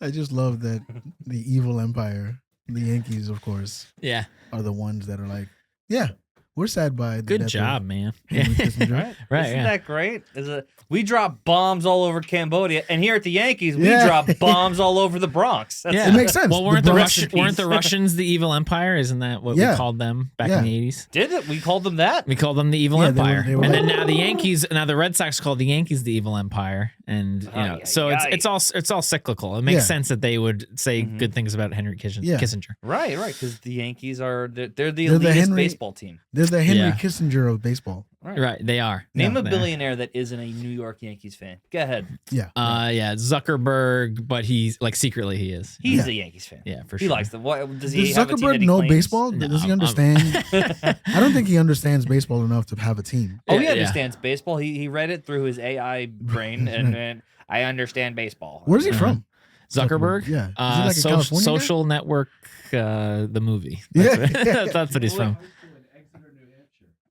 I just love that the evil empire, the Yankees, of course, Yeah. are the ones that are like, yeah, we're sad by the Good death job, of man. Henry Kissinger. Right, Isn't yeah. that great? We drop bombs all over Cambodia, and here at the Yankees, we Yeah. drop bombs all over the Bronx. That's Yeah. It makes sense. Well, weren't The the, Bronx- Russians the evil empire? Isn't that what Yeah. we called them back Yeah. in the 80s? Did it? We called them that? We called them the evil Yeah, they were- empire. they were And like- then now the Red Sox called the Yankees the evil empire. And you know, so it's all cyclical. It makes Yeah. sense that they would say good things about Henry Yeah. Kissinger. Right, because the Yankees they're the They're the elitist Henry- baseball team. They're the Henry Yeah. Kissinger of baseball. Right, they are. Name Yeah, a they are. billionaire that isn't a New York Yankees fan. Go ahead. Yeah. Yeah, Zuckerberg, but he's like secretly he is. He's Yeah. a Yankees fan. Yeah, for He sure. likes them. What does he Does have a team that Zuckerberg he know claims? baseball? No, Does he I'm- understand? I don't think he understands baseball enough to have a team. Oh, he Yeah, understands baseball. He read it through his AI brain, and I understand baseball. Where's he from? Zuckerberg? Yeah. Is he like a California guy? Social Network, the movie. Yeah. That's what he's from.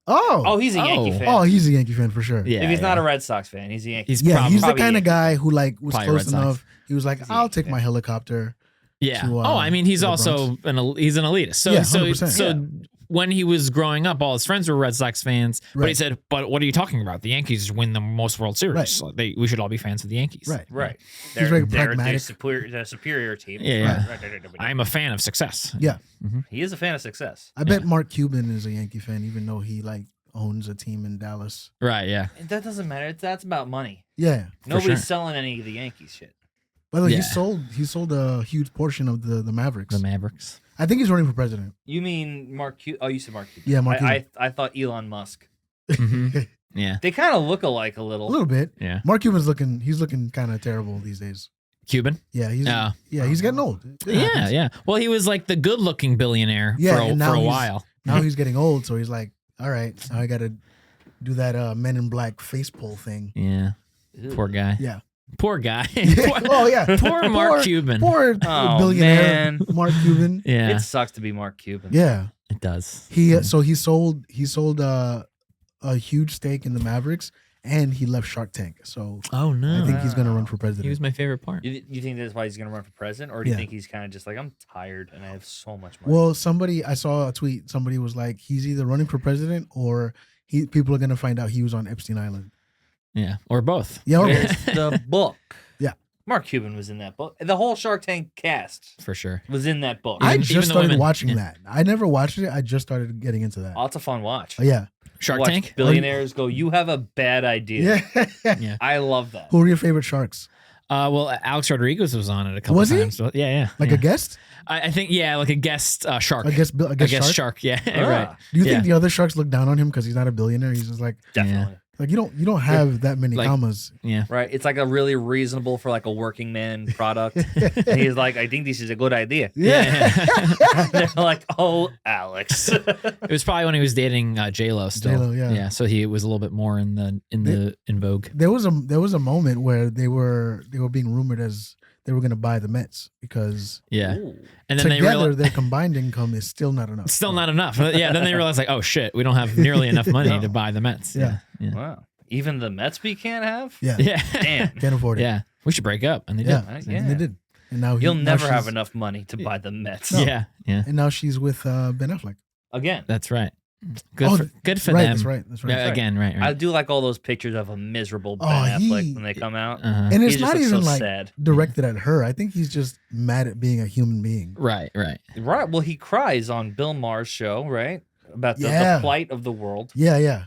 Oh. He's a Yankee fan. Oh, he's a Yankee fan for sure. Yeah. If he's not yeah. a Red Sox fan, he's a Yankee. He's Yeah, he's the probably kind of Yankee. guy who like was Probably close Red Sox. enough. He was like, He's a "I'll Yankee take fan. my helicopter." Yeah. to, I mean, he's to the also Bronx. he's an elitist. So Yeah, so 100%. so when he was growing up, all his friends were Red Sox fans. But he Right. said, "But what are you talking about? The Yankees win the most World Series. Right. So we should all be fans of the Yankees." Right. Right. He's very they're pragmatic. the superior team. Yeah, yeah. Right. I'm a fan of success. Yeah, He is a fan of success. I bet Mark Cuban is a Yankee fan, even though he like owns a team in Dallas. Right. Yeah. That doesn't matter. That's about money. Yeah. Nobody's sure. selling any of the Yankees shit. By the way, Yeah. he sold a huge portion of the Mavericks. The Mavericks. I think he's running for president. You mean Mark Cuban? Oh, you said Mark Cuban. Yeah, Mark I thought Elon Musk. hmm Yeah. They kind of look alike a little. A little bit. Yeah. Mark Cuban's looking kind of terrible these days. Cuban. Yeah, he's Oh. he's getting old. It Yeah. happens. Yeah. Well, he was like the good-looking billionaire Yeah, for and now a he's- while. Now he's getting old, so he's like, all right, now I got to do that Men in Black face pull thing. Yeah. Ew. Poor guy. Yeah. Poor guy. Oh yeah. Poor Mark Cuban. Poor Oh, billionaire man. Mark Cuban. Yeah. It sucks to be Mark Cuban. Yeah. It does. He sold a huge stake in the Mavericks, and he left Shark Tank. So Oh no. I think he's gonna Wow. run for president. He was my favorite part. You think that's why he's going to run for president? Or do you Yeah. think he's kind of just like, I'm tired and I have so much money? Well, I saw a tweet. Somebody was like, he's either running for president or people are gonna find out he was on Epstein Island. Yeah. Or both. Yeah, or Where's the book? Yeah. Mark Cuban was in that book. The whole Shark Tank cast For sure. was in that book. I Even- just even the started women. watching Yeah. that. I never watched it. I just started getting into that. Oh, it's a fun watch. Oh, yeah. Shark Watch Tank. billionaires go, you have a bad idea. Yeah. Yeah. I love that. Who are your favorite sharks? Well, Alex Rodriguez was on it a couple Was he? times. So, yeah. Like yeah. a guest? I think like a guest shark. I guess a guest shark. shark. Yeah. Ah, Right. Do you Yeah. think the other sharks look down on him because he's not a billionaire? He's just like Definitely. you don't have that many Like- commas. Yeah. Right. It's like a really reasonable for like a working man product. And he's like, I think this is a good idea. Yeah. They're like, oh, Alex. It was probably when he was dating J-Lo still. J-Lo, yeah. Yeah. So he was a little bit more in vogue. There was a moment where they were being rumored as they were going to buy the Mets because Yeah. Ooh. And then they together realized their combined income is still not enough. still not enough. Yeah. Then they realized like, oh shit, we don't have nearly enough money No. to buy the Mets. Yeah. Yeah. Wow. Even the Mets we can't have? Yeah, Yeah. Damn. can't afford it. Yeah. We should break up, and they Yeah, did. Right, and they did. And now You'll now never have she's- enough money to buy the Mets. No. Yeah. Yeah. And now she's with Ben Affleck. Again. That's right. Good Oh, for right, them. that's right. That's right. Yeah, again, right. I do like all those pictures of a miserable Ben Oh, Affleck when they come out. Uh-huh. And He it's just not looks even so like sad. directed at her. I think he's just mad at being a human being. Right. Right. Well, he cries on Bill Maher's show, right? About the Yeah. plight of the world. Yeah, yeah.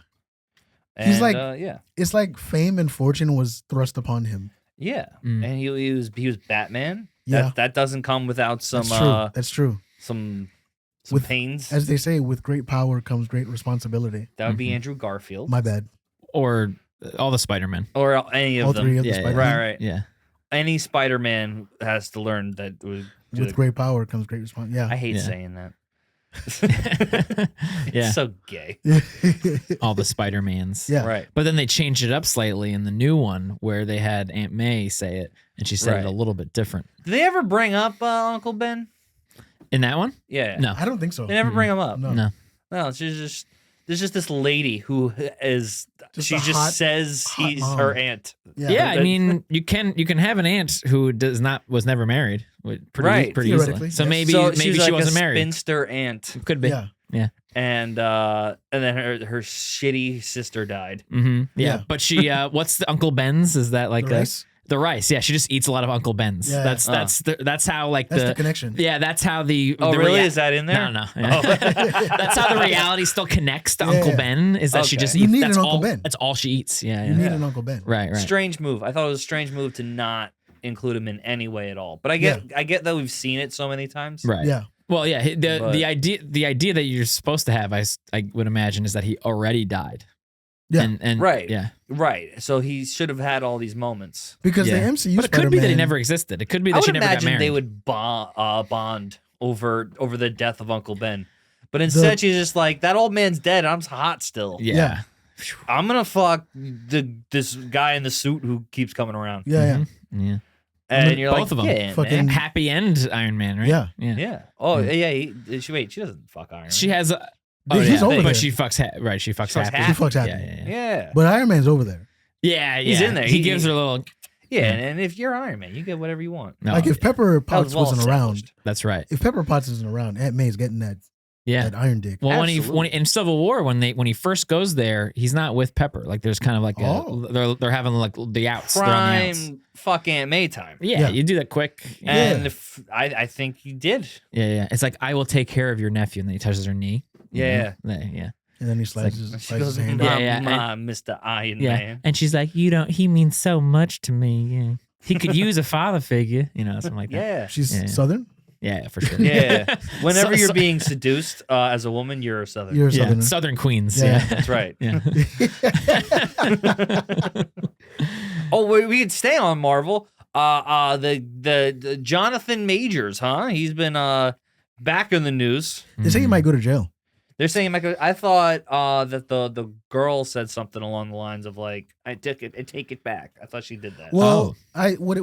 He's And, like- yeah. It's like fame and fortune was thrust upon him. Yeah. Mm. And he was Batman. Yeah. That doesn't come without some That's true. That's true. some With- pains. As they say, with great power comes great responsibility. That would be Mhm. Andrew Garfield. My bad. Or all the Spider-Man. Or any of All them. three of the Yeah, yeah. Spider-Man. Right, right. Yeah. Any Spider-Man has to learn that. With great power comes great response. Yeah. I hate Yeah. saying that. Yeah. It's so gay. All the Spider-Mans. Yeah. Right. But then they changed it up slightly in the new one where they had Aunt May say it, and she said Right. it a little bit different. Did they ever bring up Uncle Ben? In that one? Yeah. No. I don't think so. They never bring him up. No. No. No, it's just there's just this lady who is Just she a just hot- says hot he's mom. her aunt. Yeah, I mean, you can have an aunt who was never married, pretty Right. pretty easily. Theoretically, So yes. maybe So maybe she's she like wasn't a married. spinster aunt, Could be. Yeah. and then her shitty sister died. Mm-hmm. Yeah. Yeah. But she what's the Uncle Ben's? Is that like The rice? the rice? Yeah, she just eats a lot of Uncle Ben's. Yeah. That's how like That's the connection. yeah, that's how the Oh, the really? Is that in there? No. Oh. That's how the reality still connects to Yeah, Uncle yeah. Ben. Is that she Okay. just You eats? need That's an Uncle all. Ben. That's all she eats. Yeah, You yeah. need Yeah. an Uncle Ben. Right. Strange move. I thought it was a strange move to not include him in any way at all. But I get that we've seen it so many times. Right. Yeah. Well, yeah. But- The idea that you're supposed to have, I would imagine, is that he already died. Yeah. And Right. Yeah. Right. So he should have had all these moments. Because Yeah. the MCU But it could be that he Spider-Man- never existed. It could be I that she would never got imagine married. they would bond over the death of Uncle Ben. But instead, she's just like, that old man's dead. I'm hot still. Yeah. Yeah. I'm gonna fuck this guy in the suit who keeps coming around. Yeah. Yeah. And you're both like, of them. yeah, Fucking- man. Happy end Iron Man, right? Yeah. Yeah. Yeah. Oh, yeah. She doesn't fuck Iron Man. She has. He's over but there. she fucks. Right. She fucks She fucks happy. Happy. She fucks happy. Yeah. Yeah. But Iron Man's over there. Yeah. He's in there. He He- gives her a little. Yeah. And if you're Iron Man, you get whatever you want. No, Like if Pepper That Potts was well wasn't around, established. that's right. if Pepper Potts isn't around, Aunt May's getting that iron dick. Well, when Absolutely. he in Civil War, when he first goes there, he's not with Pepper. Like there's kind of like they're having like the outs. They're on the outs. Prime fuck Aunt May time. Yeah, you do that quick. And if, I think he did. Yeah. It's like I will take care of your nephew, and then he touches her knee. You Yeah. know? Yeah. And then he slides She his goes, hand "Mom, out. Yeah, Mom, Mr. Iron Yeah. Man. And she's like, he means so much to me. Yeah. He could use a father figure, something like that. Yeah. She's Yeah. Southern? Yeah, for sure. Yeah. Whenever So- you're being seduced as a woman, you're a Southern. You're a Yeah, Southerner. Southern Queens. Yeah. Yeah. That's right. Yeah. Oh, we could stay on Marvel. The Jonathan Majors, huh? He's been back in the news. They say he might go to jail. They're saying I thought that the girl said something along the lines of like, I take it back. I thought she did that. Well, I maybe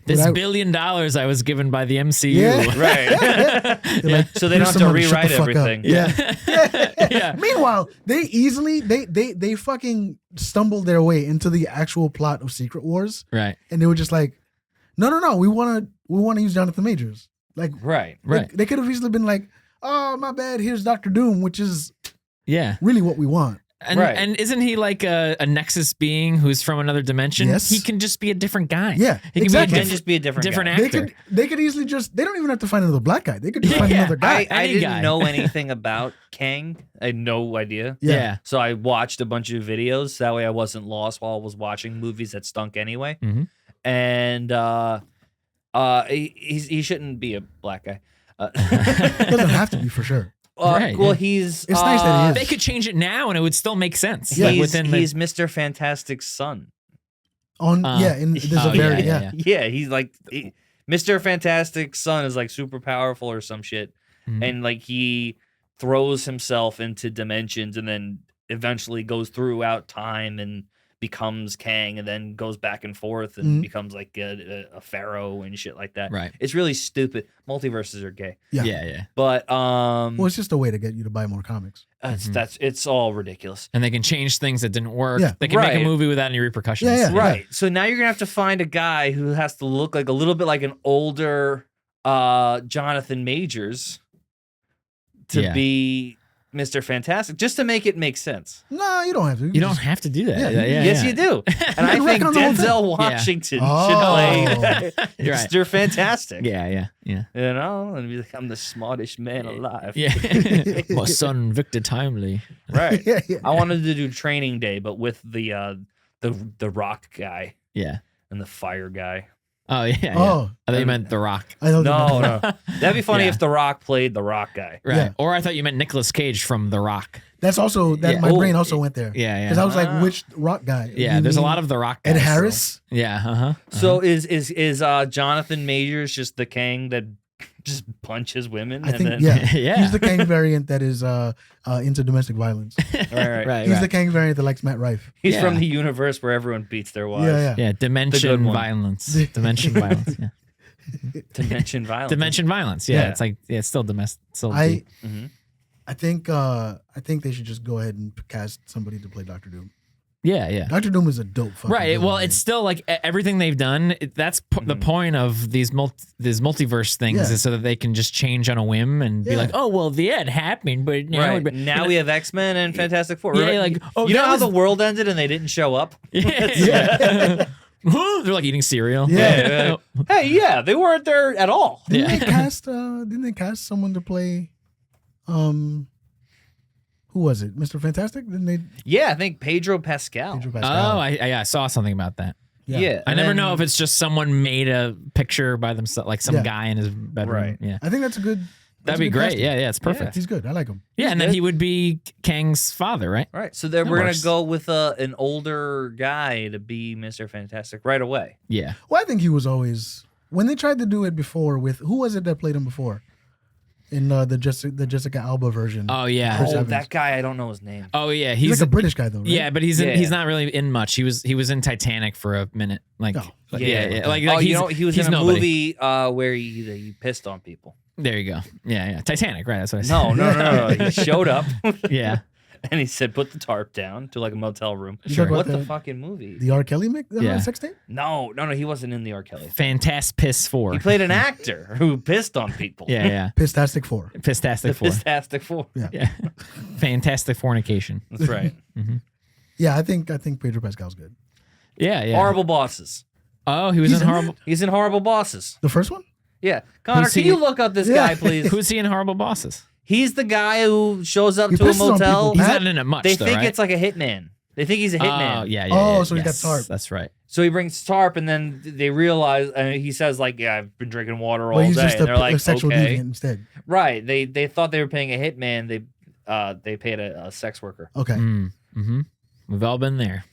This what $1 billion I was given by the MCU. Yeah. Right. They're like, So they don't "Here's have to someone to shut rewrite the fuck up." everything. Yeah. Yeah. Meanwhile, they easily they fucking stumbled their way into the actual plot of Secret Wars, Right. and they were just like, no, we want to use Jonathan Majors. Like, Right. Right. They could have easily been like, oh my bad, here's Doctor Doom, which is Yeah. really what we want. And Right. and isn't he like a Nexus being who's from another dimension? Yes. He can just be a different guy. Yeah, He can exactly. be Can just be a different guy. actor. They could easily they don't even have to find another black guy. They could just find Yeah. another guy. I Any didn't guy. know anything about Kang. I had no idea. Yeah. So I watched a bunch of videos. That way I wasn't lost while I was watching movies that stunk anyway. Mhm. And he shouldn't be a black guy. It doesn't have to be for sure. Right, Well, yeah. he's It's nice that he is. They could change it now and it would still make sense. Yeah. Like, he's, within the he's Mr. Fantastic's son. On there's a oh, very yeah. Yeah, he's like Mr. Fantastic's son is like super powerful or some shit, Mhm. and like he throws himself into dimensions and then eventually goes throughout time and becomes Kang and then goes back and forth and Mhm. becomes like a pharaoh and shit like that. Right. It's really stupid. Multiverses are gay, Yeah. Yeah. but Well, it's just a way to get you to buy more comics. Mhm. it's all ridiculous. And they can change things that didn't work. Yeah. They can make Right. a movie without any repercussions. Yeah. Right. So now you're gonna have to find a guy who has to look like a little bit like an older Jonathan Majors to Yeah. be Mr. Fantastic, just to make it make sense. No, you don't have to. You don't have to do that. Yeah, Yes, you do. And I You think reckon on the whole Denzel thing? Washington Oh. should play You're right. Mr. Fantastic. Yeah. You know, and be like, I'm the smartest man alive. Yeah. My son, Victor Timely. Right. Yeah. I wanted to do Training Day, but with the rock guy Yeah. and the fire guy. Oh, yeah. Oh, I thought you meant The Rock. I know. No. That'd be funny Yeah. if The Rock played the rock guy. Right. Yeah. Or I thought you meant Nicolas Cage from The Rock. That's also that. Yeah. My Oh, brain also went there. Yeah. Because I was Ah. like, which rock guy? Yeah. You There's a mean lot of The Rock Ed guys, so- Harris. Yeah. Uh-huh. So is Jonathan Majors just the Kang that just punches women? I and think then, yeah. Yeah. He's the Kang variant that is into domestic violence. Right. Right. He's the Kang variant that likes Matt Rife. He's Yeah. from the universe where everyone beats their wives. Yeah. Yeah. Dimension one. violence. Dimension violence. Yeah. Dimension violence. Dimension violence. Yeah. Yeah. It's like, it's still domestic. Still I deep. Mhm. I think they should just go ahead and cast somebody to play Doctor Doom. Yeah. Doctor Doom is a dope fucking Right. villain, Well, man. it's still like everything they've done. That's the point of these multiverse things Yeah. is so that they can just change on a whim and be Yeah. like, oh, well, the end happened, but now, Right. Now we have X-Men and Fantastic Four. Yeah, Right? like, oh, you know that how was- the world ended and they didn't show up? yeah. They're like eating cereal. Yeah. Hey, yeah, they weren't there at all. Didn't Yeah. they cast someone to play who was it? Mr. Fantastic? Didn't they Yeah, I think Pedro Pascal. Pedro Pascal? Oh, I saw something about that. Yeah. I never know if it's just someone made a picture by themselves, like some Yeah. guy in his bedroom. Right. Yeah. I think that's a good. That'd be great. Yeah, it's perfect. He's good. I like him. Yeah, and then good. he would be Kang's father, right? Right. So then That we're going works. to go with an older guy to be Mr. Fantastic right away. Yeah. Well, I think he was always when they tried to do it before with who was it that played him before in the Jessica Alba version. Oh yeah. Chris Oh, Evans. that guy, I don't know his name. Oh yeah. he's like a British guy though, right? Yeah, but he's Yeah. he's not really in much. He was in Titanic for a minute. Like, Oh. yeah. Like oh, he's, you know, he was he's in a nobody. movie where he pissed on people. There you go. Yeah. Titanic, right? That's what I said. No. He showed up Yeah. and he said, "Put the tarp down," to like a motel room. You talk about What the the- fucking movie? The R. Kelly Yeah. sex tape? No, he wasn't in the R. Kelly. Fantastic Piss 4. He played an actor who pissed on people. Yeah. Pistastic 4. The Pistastic 4. Fantastic Four. Yeah. Fantastic Fornication. That's right. Yeah, I think Pedro Pascal's good. Yeah. Horrible Bosses. Oh, he was He's in in Horrible. He's in Horrible Bosses. The first one? Yeah. Connor, Who's can he? you look up this Yeah. guy, please? Who's he in Horrible Bosses? He's the guy who shows up He to a pisses on motel. people. He's Matt? not in it much. They though, think right? it's like a hitman. They think he's a hitman. Oh, yeah. Oh, so he got yes, tarp. That's right. So he brings tarp, and then they realize, and he says, like, "Yeah, I've been drinking water all Well, he's day." just And they're a like, sexual "Okay, deviant instead. right." They thought they were paying a hitman. They paid a sex worker. Okay. Mm-hmm. We've all been there.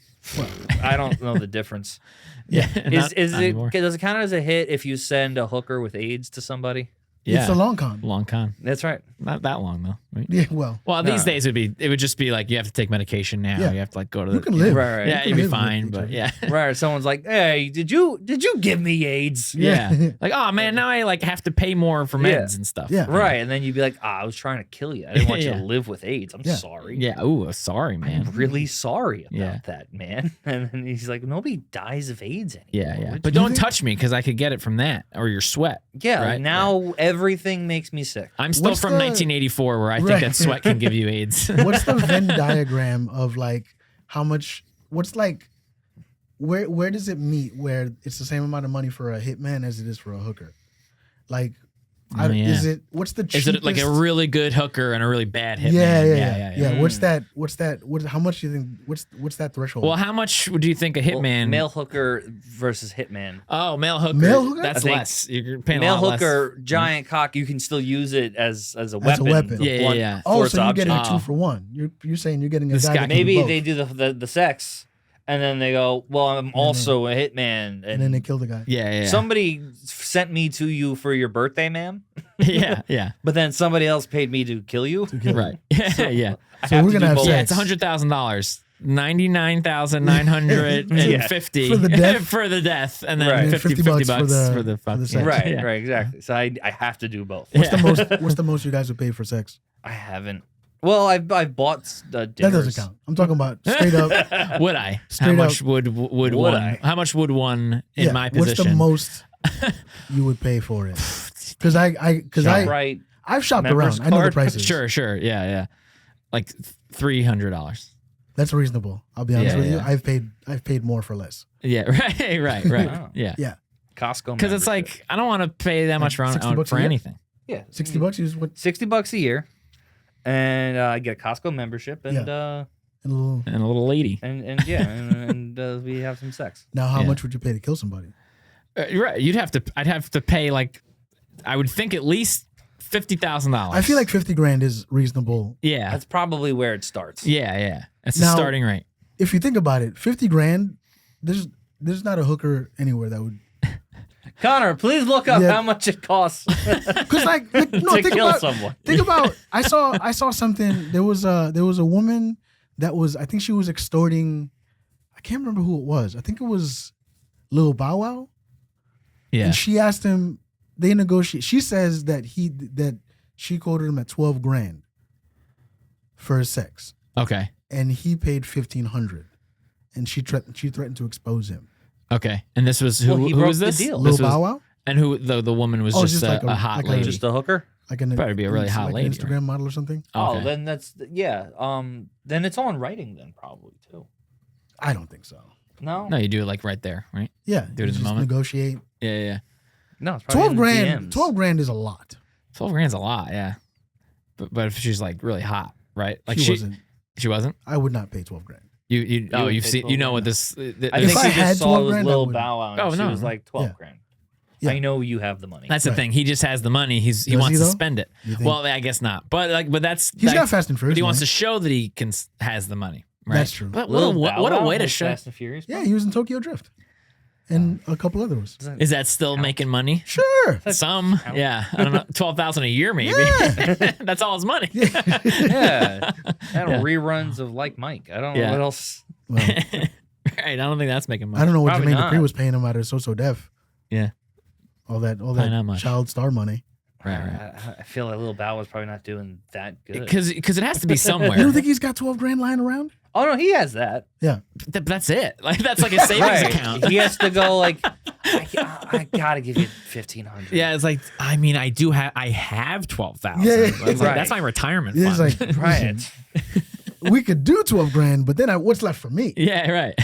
I don't know the difference. Yeah. Is not it anymore. does it count as a hit if you send a hooker with AIDS to somebody? Yeah. It's a long con. long con. That's right. Not that long though. Right? Yeah, well, Well, these No. days it would just be like you have to take medication now. Yeah. You have to like go to you the. can live. Right, right. Yeah, You you'd can be live with fine, each but other. yeah. Right. Someone's like, "Hey, did you give me AIDS?" Yeah. Like, oh man, now I like have to pay more for Yeah. meds and stuff. Yeah. Right. And then you'd be like, I was trying to kill you. I didn't want you Yeah. to live with AIDS. I'm Yeah. sorry. Yeah. Ooh, sorry, man. I'm really sorry about Yeah. that, man." And then he's like, "Nobody dies of AIDS anymore." Yeah. Which- But don't touch me because I could get it from that or your sweat. yeah, right? now everything makes me sick. I'm still What's from the- 1984 where I think Right. that sweat can give you AIDS. What's the Venn diagram of like how much? What's like? Where does it meet? Where it's the same amount of money for a hitman as it is for a hooker? Like, Oh, yeah. is it? What's the cheapest? Is it like a really good hooker and a really bad hitman? Yeah. What's that? How much do you think? What's that threshold? Well, how much do you think a Well, hitman? male hooker versus hitman. Oh, male hooker. Male hooker? That's I think less. You're paying Male a lot hooker, less. giant cock. You can still use it as a As a weapon. weapon. Yeah, blunt yeah. oh, force so you're getting object. a 2 for 1. You're saying you're getting a This guy. guy- that can do Maybe both. they do the sex, and then they go, "Well, I'm also a hitman," and then they kill the guy. Yeah. somebody sent me to you for your birthday, ma'am. Yeah. But then somebody else paid me to kill you. To kill him. Right. Yeah. I So have we're to gonna do have both. Yeah, sex. it's $100,000. 99,950 For the death? for the death, and then Right. And then 50 $50 bucks for the for fuck. the sex. Right, Yeah. right, exactly. So I have to do both. Yeah. What's the most you guys would pay for sex? I haven't. Well, I've bought That dinners. doesn't count. I'm talking about straight up. Would I? How Straight much up. would Would one? I? How much would one in Yeah, my position? What's the most you would pay for it? Because Right. I've shopped Members around. I know the card? prices. Sure. Yeah. Like $300. That's reasonable. I'll be honest Yeah, with you. yeah. I've paid more for less. Yeah. Right. Wow. Yeah. Yeah. Costco. Because it's membership. like I don't want to pay that much for $60 a for year? anything. yeah, $60 is what $60 a year, and I get a Costco membership, and and a little. And a little lady. and yeah, and we have some sex. Now, how Yeah. much would you pay to kill somebody? You're right. I'd have to pay like, I would think at least $50,000. I feel like 50 grand is reasonable. Yeah. That's probably where it starts. Yeah. That's the Now- starting rate. If you think about it, 50 grand. There's not a hooker anywhere that would. Connor, please look up Yeah. how much it costs Because no, to think kill about someone. think about. I saw something. There was a woman that was. I think she was extorting. I can't remember who it was. I think it was Lil Bow Wow. Yeah. And she asked him. They negotiate. She says that she quoted him at 12 grand. for sex, Okay. and he paid $1,500, and she threatened to expose him. Okay. And this was who? Well, he who broke was the this? deal. Lil This was, Bow Wow, and who the woman was Oh, just just like a hot like a- lady. Just a hooker? like an Probably be a really hot like lady, an Instagram model or something. Oh, Okay. then that's yeah. Then it's all in writing then probably too. I don't think so. No, No, you do it like right there, right? Yeah, Do it you in the just moment? negotiate. Yeah. no. It's probably 12 in the grand. DMs. 12 grand is a lot. 12 grand's a lot, yeah. But if she's like really hot, right? Like she wasn't. She wasn't. I would not pay 12 grand. You've wouldn't seen, pay you know 12 what grand. this. I If think I she had just saw 12 it was grand, I Lil would. Bow Wow, and Oh, she no, was no. like 12 Yeah. grand. Yeah. I know you have the money. That's the Right. thing. He just has the money. He Does he, wants to though? spend it. You think? Well, I guess not. But that's He's that- got Fast and But Furious. he wants to money. show that he has the money. Right? That's true. But Lil what Bow a Wow way to has show. Fast and Furious. Yeah, he was in Tokyo Drift, and a couple others. Doesn't- Is that still making money? Sure. Some, count? yeah. I don't know, 12,000 a year maybe. Yeah. That's all his money. yeah, and Yeah. reruns of Like Mike. I don't know Yeah. what else. Well, Right. I don't think that's making money. I don't know what Probably Jermaine not. Dupri was paying him out of So Def. Yeah. All that Probably not much. child star money. Right. I feel like Lil Bow was probably not doing that good. Because it has to be You somewhere. don't think he's got 12 grand lying around? Oh no, he has that. Yeah. That's it. Like that's like a savings account. He has to go like, I gotta give you 1,500. Yeah, it's like I mean I have 12,000. Yeah, yeah. It's like, Right. that's my retirement It's fund. like, Right. we could do 12 grand, but then what's left for me? yeah, right.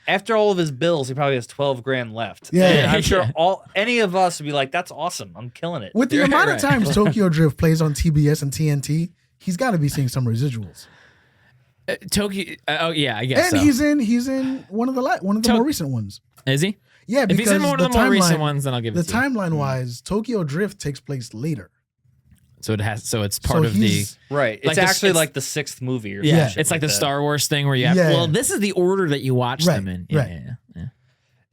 After all of his bills, he probably has 12 grand left. Yeah. And I'm sure Yeah. any of us would be like, that's awesome. I'm killing it. With the Right, amount right. of times Tokyo Drift plays on TBS and TNT, he's got to be seeing some residuals. Tokyo. Oh yeah, I guess And so. he's in one of the more recent ones. Is he? Yeah, If because he's in one of the more recent ones, then I'll give it the to you. timeline wise, Tokyo Drift takes place later. So it's part So of the. he's- Right. It's Like the- actually it's- like the 6th movie or Yeah, something. it's like the that. Star Wars thing where you have. Yeah. Well, this is the order that you watch Right, them in. Yeah, right. yeah.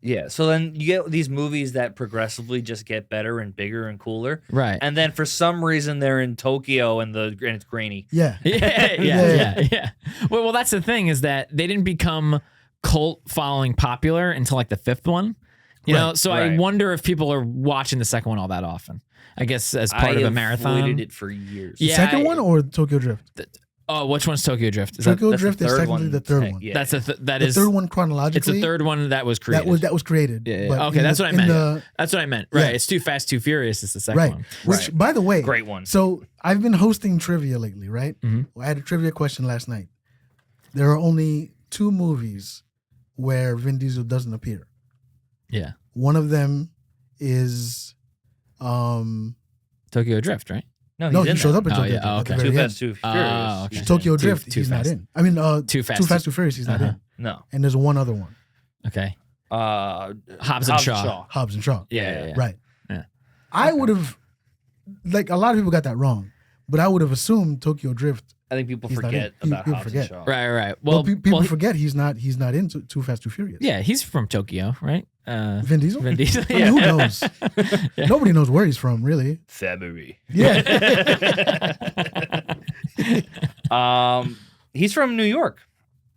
Yeah. So then you get these movies that progressively just get better and bigger and cooler. Right. And then for some reason they're in Tokyo and it's grainy. Yeah. yeah. Well, that's the thing is that they didn't become cult following popular until like the 5th one. You know, so I right. wonder if people are watching the second one all that often. I guess as part of a marathon. I avoided it for years. Yeah. Second one or Tokyo Drift? Oh, which one's Tokyo Drift? Is that Tokyo that's the Drift is third technically one. the third Hey, one. yeah. that's that The is third one it's chronologically. the third one that was created. That was created. Yeah, But yeah. Okay, in that's the- what I in meant. the- That's what I meant. Right. Yeah. It's Too Fast, Too Furious is the second right. one. Which, Right. by the way, Great one. So I've been hosting trivia lately, right? Mhm. I had a trivia question last night. There are only 2 movies where Vin Diesel doesn't appear. Yeah. One of them is, Tokyo Drift, right? no, he shows up in Oh, Tokyo yeah. Drift Oh, at the okay. very Too end. Fast, Too Oh, Furious. okay. He's Tokyo in. Drift, Too he's not Fast. in. I mean, Too Fast, Too Furious, he's not Uh-huh. in. No. And there's one other one, Okay. Hobbs and Shaw. Hobbs and Shaw. Yeah. Right. Yeah. I would have, like, a lot of people got that wrong, but I would have assumed Tokyo Drift. I think people He's not forget in. about People Hobbs forget. and Shaw. Right. Well, Well, people well, forget he's not in Too Fast, Too Furious. yeah, he's from Tokyo, right? Vin Diesel? Vin Diesel. I mean, who knows? Nobody knows where he's from, really. February. Yeah. He's from New York.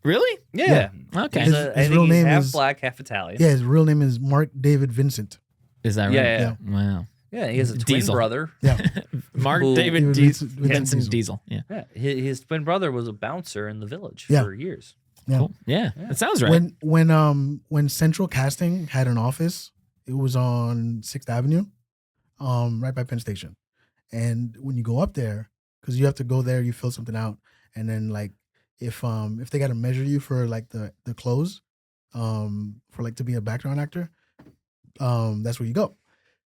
Really? Yeah. Okay. He's His I think real he's name half is- black, half Italian. Yeah, his real name is Mark David Vincent. Is that right? Yeah. Wow. Yeah, he has a twin Diesel. brother. Yeah. Mark Who- David Vincent Vincent Diesel. Yeah. Yeah, his twin brother was a bouncer in the village Yeah. for years. Yeah. Cool. Yeah. That sounds right. When Central Casting had an office, it was on 6th Avenue, right by Penn Station. And when you go up there, because you have to go there, you fill something out, and then like if they got to measure you for like the clothes, for like to be a background actor, that's where you go.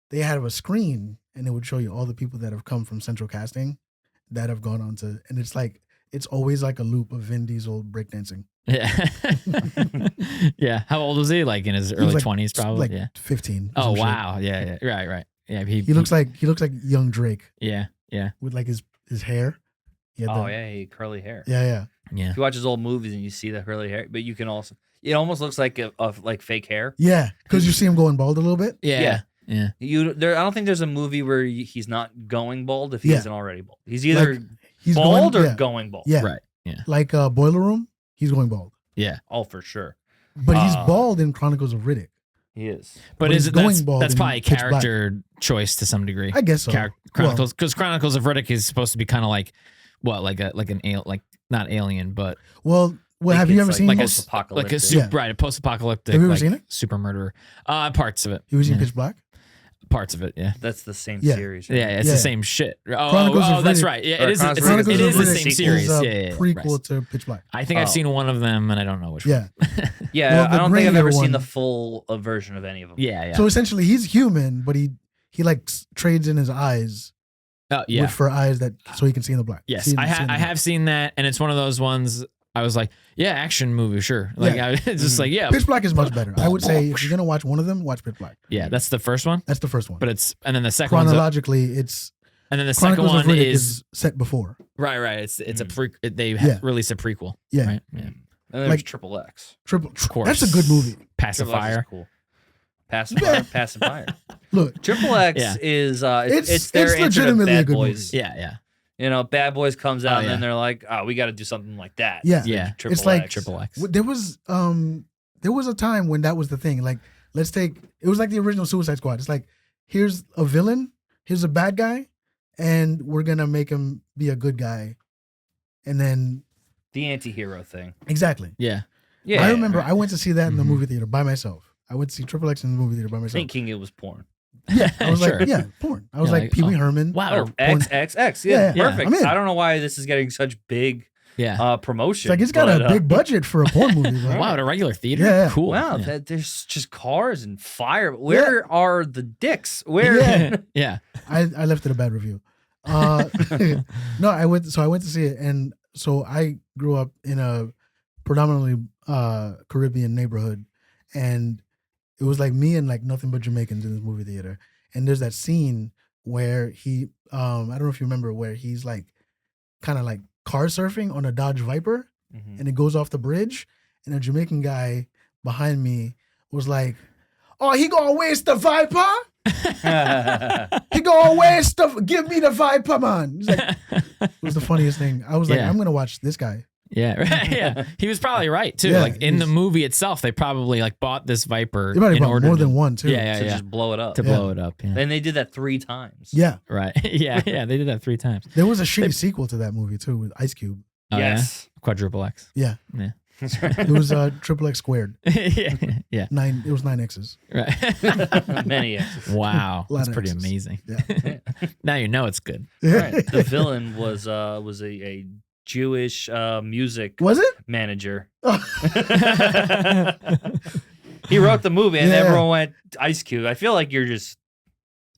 They have a screen, and it would show you all the people that have come from Central Casting that have gone on to, and it's always like a loop of Vin Diesel breakdancing. Yeah. Yeah. How old was he? Like in his He was early like- 20s, probably. like Yeah. 15. or Oh some shit. wow. Yeah. Right. Yeah. He looks like young Drake Yeah. with like his hair. He had Oh the- yeah, he had curly hair. yeah. Yeah. If you watch his old movies and you see the curly hair, but you can also it almost looks like a like fake hair. Yeah, because you see him going bald a little bit. Yeah. I don't think there's a movie where he's not going bald if he Yeah. isn't already bald. He's either Like, he's bald going, or yeah, going bald. Yeah, Right. Yeah. like Boiler Room, he's going bald, Yeah. Oh, for sure. but he's Uh, bald in Chronicles of Riddick. He is. But he's is it going that's, bald that's in probably Pitch Black. character choice to some degree. I guess so. Chronicles, because Chronicles of Riddick is supposed to be kind of like what, like an not Alien, but Well, Think have you it's ever like- seen? like a like a Post-apocalyptic. super, right, a post-apocalyptic. Have you ever like, seen it? super murderer. Parts of it. you ever seen Yeah. Pitch Black? Parts of it. Yeah. That's the same Yeah. series. Right? Yeah, it's Yeah. the same shit. Oh, Chronicles of that's Riddick- right. Yeah, or it is. Chronicles It's, of Chronicles it of is the Riddick same is series. a Yeah, yeah, prequel right. to Pitch Black. I think Oh. I've seen one of them, and I don't know which one. Yeah. Yeah, Well, the I don't think I've grainier ever seen the one- full version of any of them. Yeah, yeah. So essentially, he's human, but he like trades in his eyes Oh, yeah. for eyes that so he can see in the black. Yes, See in- I see in the black. have seen that, and it's one of those ones. I was like, yeah, action movie, sure. Like, Yeah. I was just like, yeah, Pitch Black is much better. I would say if you're gonna watch one of them, watch Pitch Black. yeah. That's the first one, That's the first one. but it's and then the second one, Chronologically, it's and then the second Chronicles of one Riddick is set before. right. It's a pre. They Yeah. released a prequel. Yeah. Right? Yeah. And there's Like- Triple X. Triple. course. That's a good movie. Triple X is Pacifier. cool. Pacifier. Pacifier. Look, Triple X Yeah. is It's- it's their it's answer to legitimately a Bad good Boys. Yeah, yeah. You know, Bad Boys comes out Oh, and yeah. then they're like, oh, we got to do something like that. Yeah. Yeah. Triple It's like X. Triple X. there was a time when that was the thing. Like, it was like the original Suicide Squad. It's like, here's a villain, here's a bad guy, and we're gonna make him be a good guy. And then The anti-hero thing. exactly. Yeah. Yeah. I remember I went to see that in the Mhm. movie theater by myself. I went to see Triple X in the movie theater by myself. thinking it was porn. Yeah, I was Sure. like, yeah, porn. I was Yeah, like like, Pee Wee oh, Herman. wow. Oh, porn. XXX. Yeah, Yeah, yeah, perfect. I'm in. I don't know why this is getting such big Yeah. promotion. It's like it's got but, a big budget for a porn movie. Bro. Wow, at a regular theater. Yeah. Cool. Wow, Yeah. there's just cars and fire. Where are the dicks? Where? Yeah. yeah. I left it a bad review. No, I went to see it, and so I grew up in a predominantly Caribbean neighborhood, and it was like me and like nothing but Jamaicans in this movie theater. And there's that scene where he I don't know if you remember, where he's like kind of like car surfing on a Dodge Viper, Mhm. and it goes off the bridge, and a Jamaican guy behind me was like, "Oh, he gonna waste the Viper? He gonna waste the give me the Viper, man." It's like, it was the funniest thing. I was like, Yeah. I'm gonna watch this guy. Yeah, right. Yeah, he was probably right too. Yeah, like in the he's- movie itself, they probably like bought this Viper They probably in bought order more to, than one too. Yeah, yeah, to yeah, just blow it up. to blow it up. Yeah, And they did that 3 times. Yeah. right. Yeah, yeah, they did that 3 times. There was a shitty sequel to that movie too with Ice Cube. Oh, Yes. yeah? Quadruple X. Yeah, Yeah, it was Triple X squared. yeah, yeah. It was 9 X's. Right. Many X's. Wow, Lot that's of pretty X's. amazing. Yeah. Now you know it's good. Right. The villain was a Jewish music Was it? manager. He wrote the movie, and Yeah. everyone went Ice Cube. I feel like you're just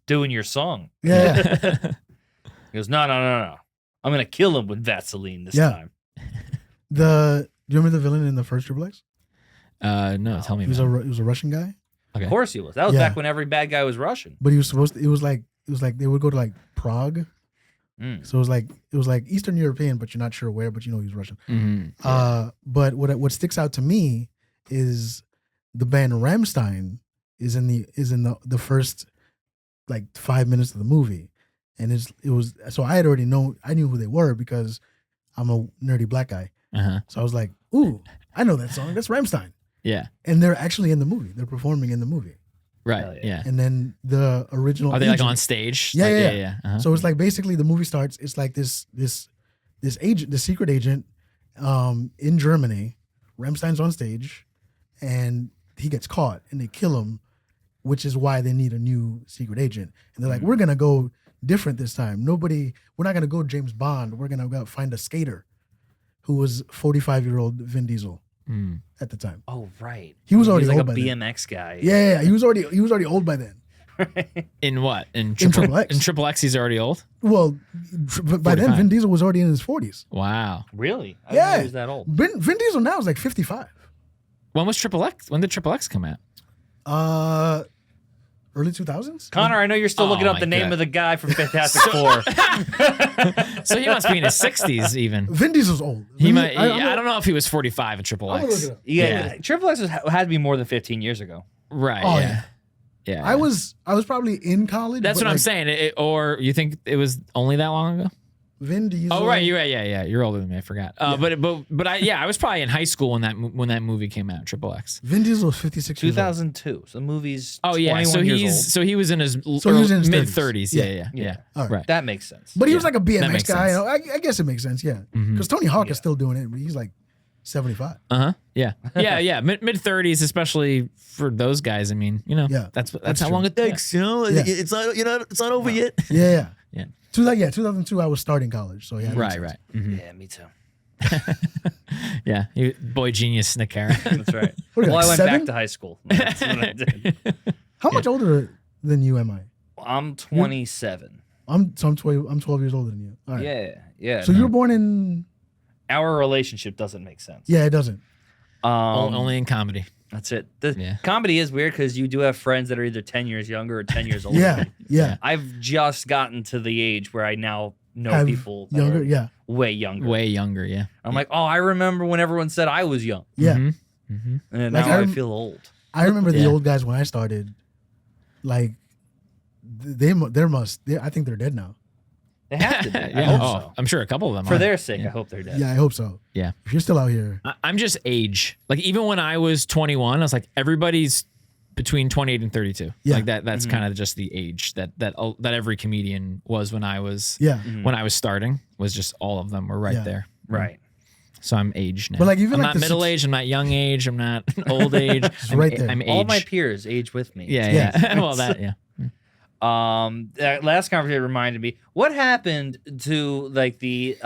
doing your song. Yeah. He goes, no. I'm gonna kill him with Vaseline this Yeah. time. Do you remember the villain in the first Triple X? No, tell me. He was About it. he was a Russian guy, Okay. Of course he was. That was Yeah. back when every bad guy was Russian. but he was supposed to. It was like they would go to like Prague, Mm. so it was like Eastern European, but you're not sure where, but you know he's Russian. Mhm. But what sticks out to me is the band Rammstein is in the first like 5 minutes of the movie, and it was so I knew who they were because I'm a nerdy black guy, Uh-huh. so I was like, ooh, I know that song. That's Rammstein, Yeah. and they're actually in the movie. They're performing in the movie, Right. Hell yeah. Yeah. and then the original. Are they like agent- on stage? Yeah, Like, yeah. Uh-huh. So it's like basically the movie starts. It's like this agent, the secret agent, in Germany. Rammstein's on stage, and he gets caught, and they kill him, which is why they need a new secret agent. And they're like, we're gonna go different this time. We're not gonna go James Bond. We're gonna go find a skater, who was 45-year-old Vin Diesel Mm. at the time. Oh right. He was already like old a by then. BMX guy. Yeah, he was already old by then. In what? In Triple X. In Triple X, he's already old. Well, by then 45. Vin Diesel was already in his 40s. Wow. Really? I didn't know Yeah. he was that old. Vin Diesel now is like 55. When was Triple X? When did Triple X come out? Early 2000s. Connor, I know you're still Oh looking up my the name God. of the guy from Fantastic Four. So he must be in his 60s even. Vin Diesel's old. He Let me- might. I'm I don't know if he was 45 at Triple I'm gonna X. look it up. Yeah, Triple X had to be more than 15 years ago. Right. Oh, yeah. Yeah. I was probably in college. That's but what I'm like, saying. Or you think it was only that long ago? Vin Diesel. Oh right, yeah. You're older than me. I forgot. But I was probably in high school when that movie came out. Triple X. Vin Diesel was 56 years old. 2002. So the movie's Oh yeah, 21 years old. he was in his he was in his mid 30s. 30s. Yeah. All right. Right. That makes sense. But he was like a That BMX makes guy. sense. I guess it makes sense, yeah. Mhm. Because Tony Hawk is still doing it, but he's like 75. Yeah. Mid 30s, especially for those guys. I mean, Yeah, that's that's how true. long it takes. Yeah. It's not over yet. Yeah. Yeah. 2002, I was starting college. So yeah. that makes Right. sense. Mhm. Yeah, me too. Yeah, boy genius Nick Cara. That's right. What are you, Well, like I went 7? back to high school. That's what I did. How much older than you am I? I'm 27. I'm 12 years older than you. All right. Yeah. So you were born in. Our relationship doesn't make sense. Yeah, it doesn't. Only in comedy. That's it. Yeah. Comedy is weird because you do have friends that are either 10 years younger or 10 years older. Yeah. I've just gotten to the age where I now know Have people that younger. are Yeah. way younger. Way younger. Yeah. I'm like, oh, I remember when everyone said I was young. Yeah. Mm-hmm. And Like, now I I rem- feel old. I remember the Yeah. old guys when I started. Like, I think they're dead now. They have to be. I Yeah. hope Oh, so. I'm sure a couple of them For are. their sake, Yeah. I hope they're dead. Yeah, I hope so. Yeah. If you're still out here. I'm just age. Like even when I was 21, I was like everybody's between 28 and 32. Yeah. Like that's Mhm. kind of just the age that every comedian was when I was Yeah. when I was starting, was just all of them were right Yeah. there. Right. So I'm aged now. But, like, even, I'm like, not the middle age, I'm not young age, I'm not old age. I'm, right there. I'm age. All my peers age with me. yeah, Yeah. yeah. Well, that yeah. That last conversation reminded me what happened to like the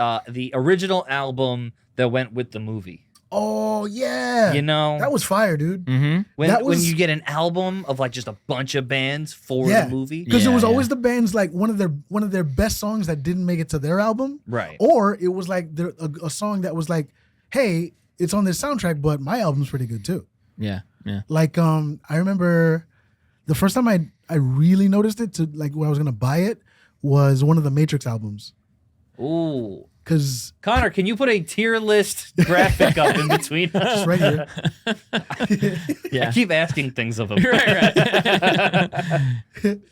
original album that went with the movie. Oh yeah. You know, That was fire, dude. Mm-hmm. when that when was- you get an album of like just a bunch of bands for Yeah. the movie, Because Yeah, it was yeah. always the band's like one of their best songs that didn't make it to their album, right? or it was like a song that was like, hey, it's on this soundtrack, but my album's pretty good too. Yeah, yeah. Like I remember the first time I really noticed it to like when I was gonna buy it was one of the Matrix albums. Ooh, Cause Connor, can you put a tier list graphic up in between us? it's right here. Yeah. I keep asking things of him. right.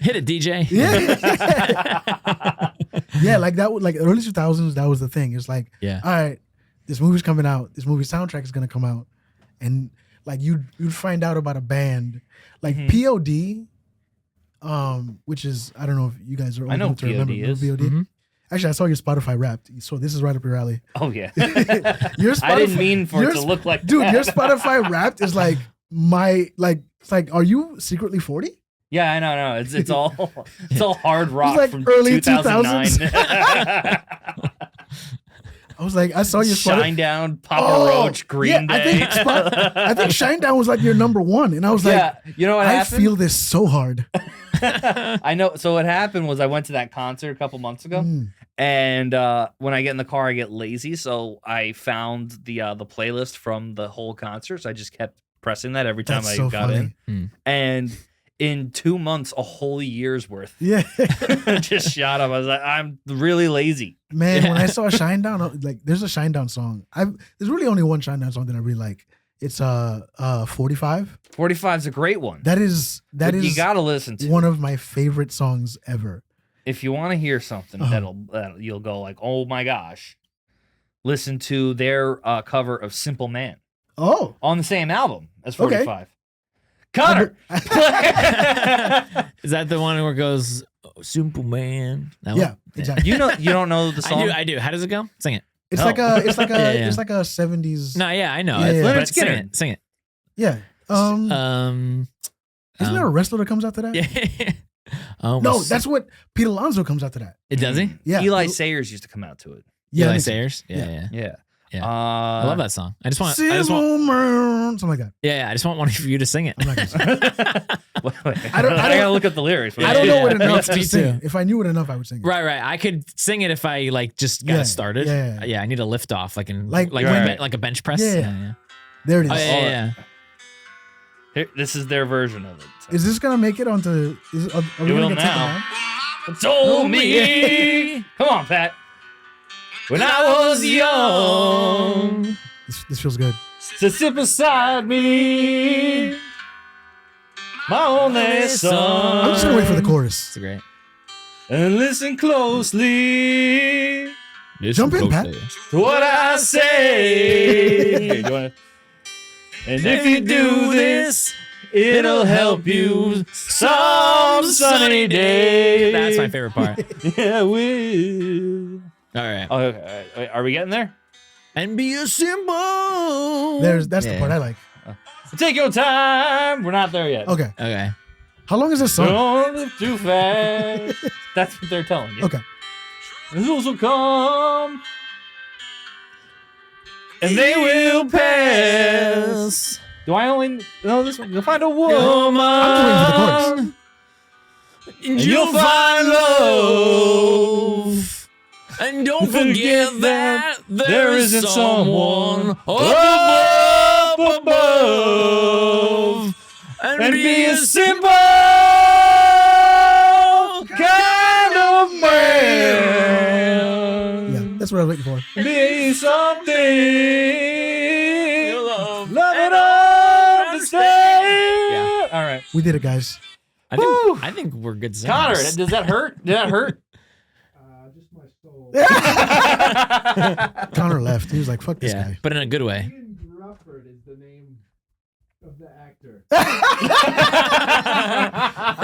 Hit it, DJ. Yeah, like that was like early 2000s, that was the thing. It's like, Yeah. all right, this movie's coming out, this movie soundtrack is gonna come out. And like you'd find out about a band like POD, which is I don't know if you guys are old I know enough to POD remember is. POD. Mhm. Actually, I saw your Spotify Wrapped, so this is right up your alley. Oh yeah, Your Spotify, I didn't mean for it your to look like dude. that. Your Spotify Wrapped is like it's like, are you secretly 40? Yeah, I know. No, it's all hard rock like from early 2009. I was like, I saw your Spotify. Shinedown, Papa Roach, Green Day. I think Shinedown was like your number one, and I was Yeah, like, you know what I happened? feel this so hard. I know. So what happened was I went to that concert a couple months ago, Mm. and when I get in the car, I get lazy. So I found the playlist from the whole concert. So I just kept pressing that every time That's I so got funny. in, and in 2 months, a whole year's worth Yeah, just shot up. I was like, I'm really lazy. man. When I saw Shinedown, like, there's a Shinedown song. There's really only one Shinedown song that I really like. It's 45. 45 is a great one. That is you gotta listen to. one of my favorite songs ever. If you want to hear something that'll you'll go like, oh my gosh, listen to their cover of Simple Man Oh, on the same album as Okay. 45. Connor, Is that the one where it goes, oh, Simple Man? That yeah, one? exactly. you don't know the song. I do. How does it go? Sing it. It's Oh. like a Yeah. it's like a 70s. No, yeah, I know. Yeah, yeah. But Leonard sing Skinner. it. Sing it. Yeah. Isn't there a wrestler that comes after that? Yeah. Oh, No, my- that's what Pete Alonso comes after that. it. Does he? Yeah. Eli Sayers used to come out to it. Yeah, Eli that makes Sayers. Yeah, Yeah. yeah. Yeah. Yeah. I I love that song. I just want. Simple Man, something like that. Yeah. I just want one of you to sing it. I'm not gonna sing it. I gotta look up the lyrics. I don't know it Yeah, enough me to sing too. it. If I knew it enough, I would sing it. Right. I could sing it if I like just got Yeah, it started. yeah. I need a lift off, like in Like like when- like a bench press. Yeah. There it is. Oh, yeah. Here, this is their version of it. So. Is this gonna make it onto? Are we It will gonna get taken now. down? Told me. Come on, Pat. When I was young, This feels good. to sit beside me, my only son. I'm just gonna wait for the chorus. It's great. And listen closely Jump in, Pat. What I say. And if you do this, it'll help you some sunny day. That's my favorite part. Yeah, we. All right. Okay, are we getting there? And be a symbol. That's the part I like. Take your time. We're not there yet. Okay. Okay. How long is this song? Don't live too fast. That's what they're telling you. Okay. Those will come. And they will pass. Do I only know this one? You'll find a woman. I'm waiting for the chorus. And you'll find love. And don't forget that there isn't someone up above. and be a simple kind of man. Yeah, that's what I was waiting for. Be something. Love and understand. Yeah. All right. We did it, guys. I think we're good singers. Connor, does that hurt? Did that hurt? Just my soul. Connor left. He was like, "Fuck this guy." but in a good way. Ian Grufford is the name of the actor.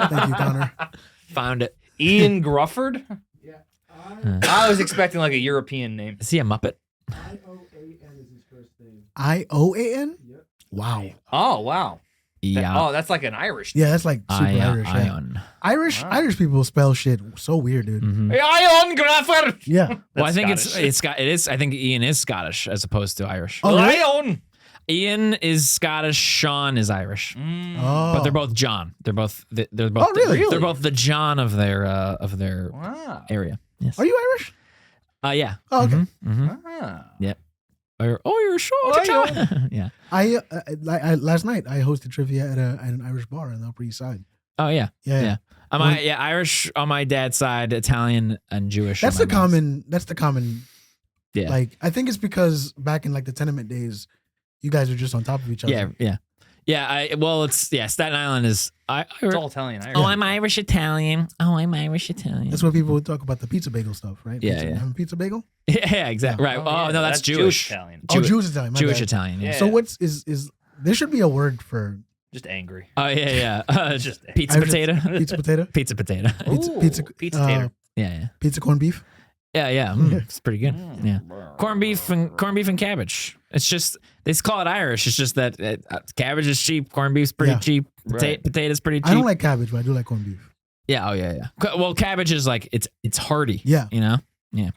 Thank you, Connor. Found it. Ian Grufford? Yeah. I was expecting like a European name. Is he a Muppet? I-O-A-N is his first name. IOAN. Yep. Wow. Oh, wow. Yeah. Oh, that's like an Irish. Yeah, that's like super Irish. Yeah. Ion. Irish Wow. Irish people spell shit so weird, dude. Mhm. Ian Grufford. Yeah. Well, I think Scottish. it is. I think Ian is Scottish as opposed to Irish. Oh, really? Lion. Ian is Scottish. Sean is Irish. Oh. But they're both John. They're both. They're both. Oh, really? They're both the John of their Wow. area. Yes. Are you Irish? Yeah. Oh, okay. Mm-hmm. Ah. You're sure. Oh, Yeah. I last night I hosted trivia at an Irish bar in the Upper East Side. Oh yeah. Yeah. Yeah. Irish on my dad's side, Italian and Jewish. That's on the my mom's. common. That's the common. Yeah. Like I think it's because back in like the tenement days, you guys are just on top of each other. Yeah. Staten Island is. It's all Italian. Irish. Oh, I'm Irish Italian. Oh, I'm Irish Italian. That's what people talk about the pizza bagel stuff, right? Yeah, Pizza, yeah. Having pizza bagel. Yeah, exactly. Right. Oh, yeah, no, that's Jewish. Italian. Oh, Jewish Italian. My Jewish bad. Italian. Yeah. Yeah. So what's is there should be a word for Just angry. Oh yeah. Just Pizza Irish- potato. pizza potato, Pizza potato. pizza pizza tater. Yeah. pizza corned beef. Yeah. It's pretty good. Yeah. Corned beef and cabbage. It's just they just call it Irish. It's just that cabbage is cheap, corned beef's pretty Yeah. cheap, Right. potato's pretty cheap. I don't like cabbage, but I do like corned beef. Yeah. Oh yeah. Well, cabbage is like it's hearty. Yeah. You know.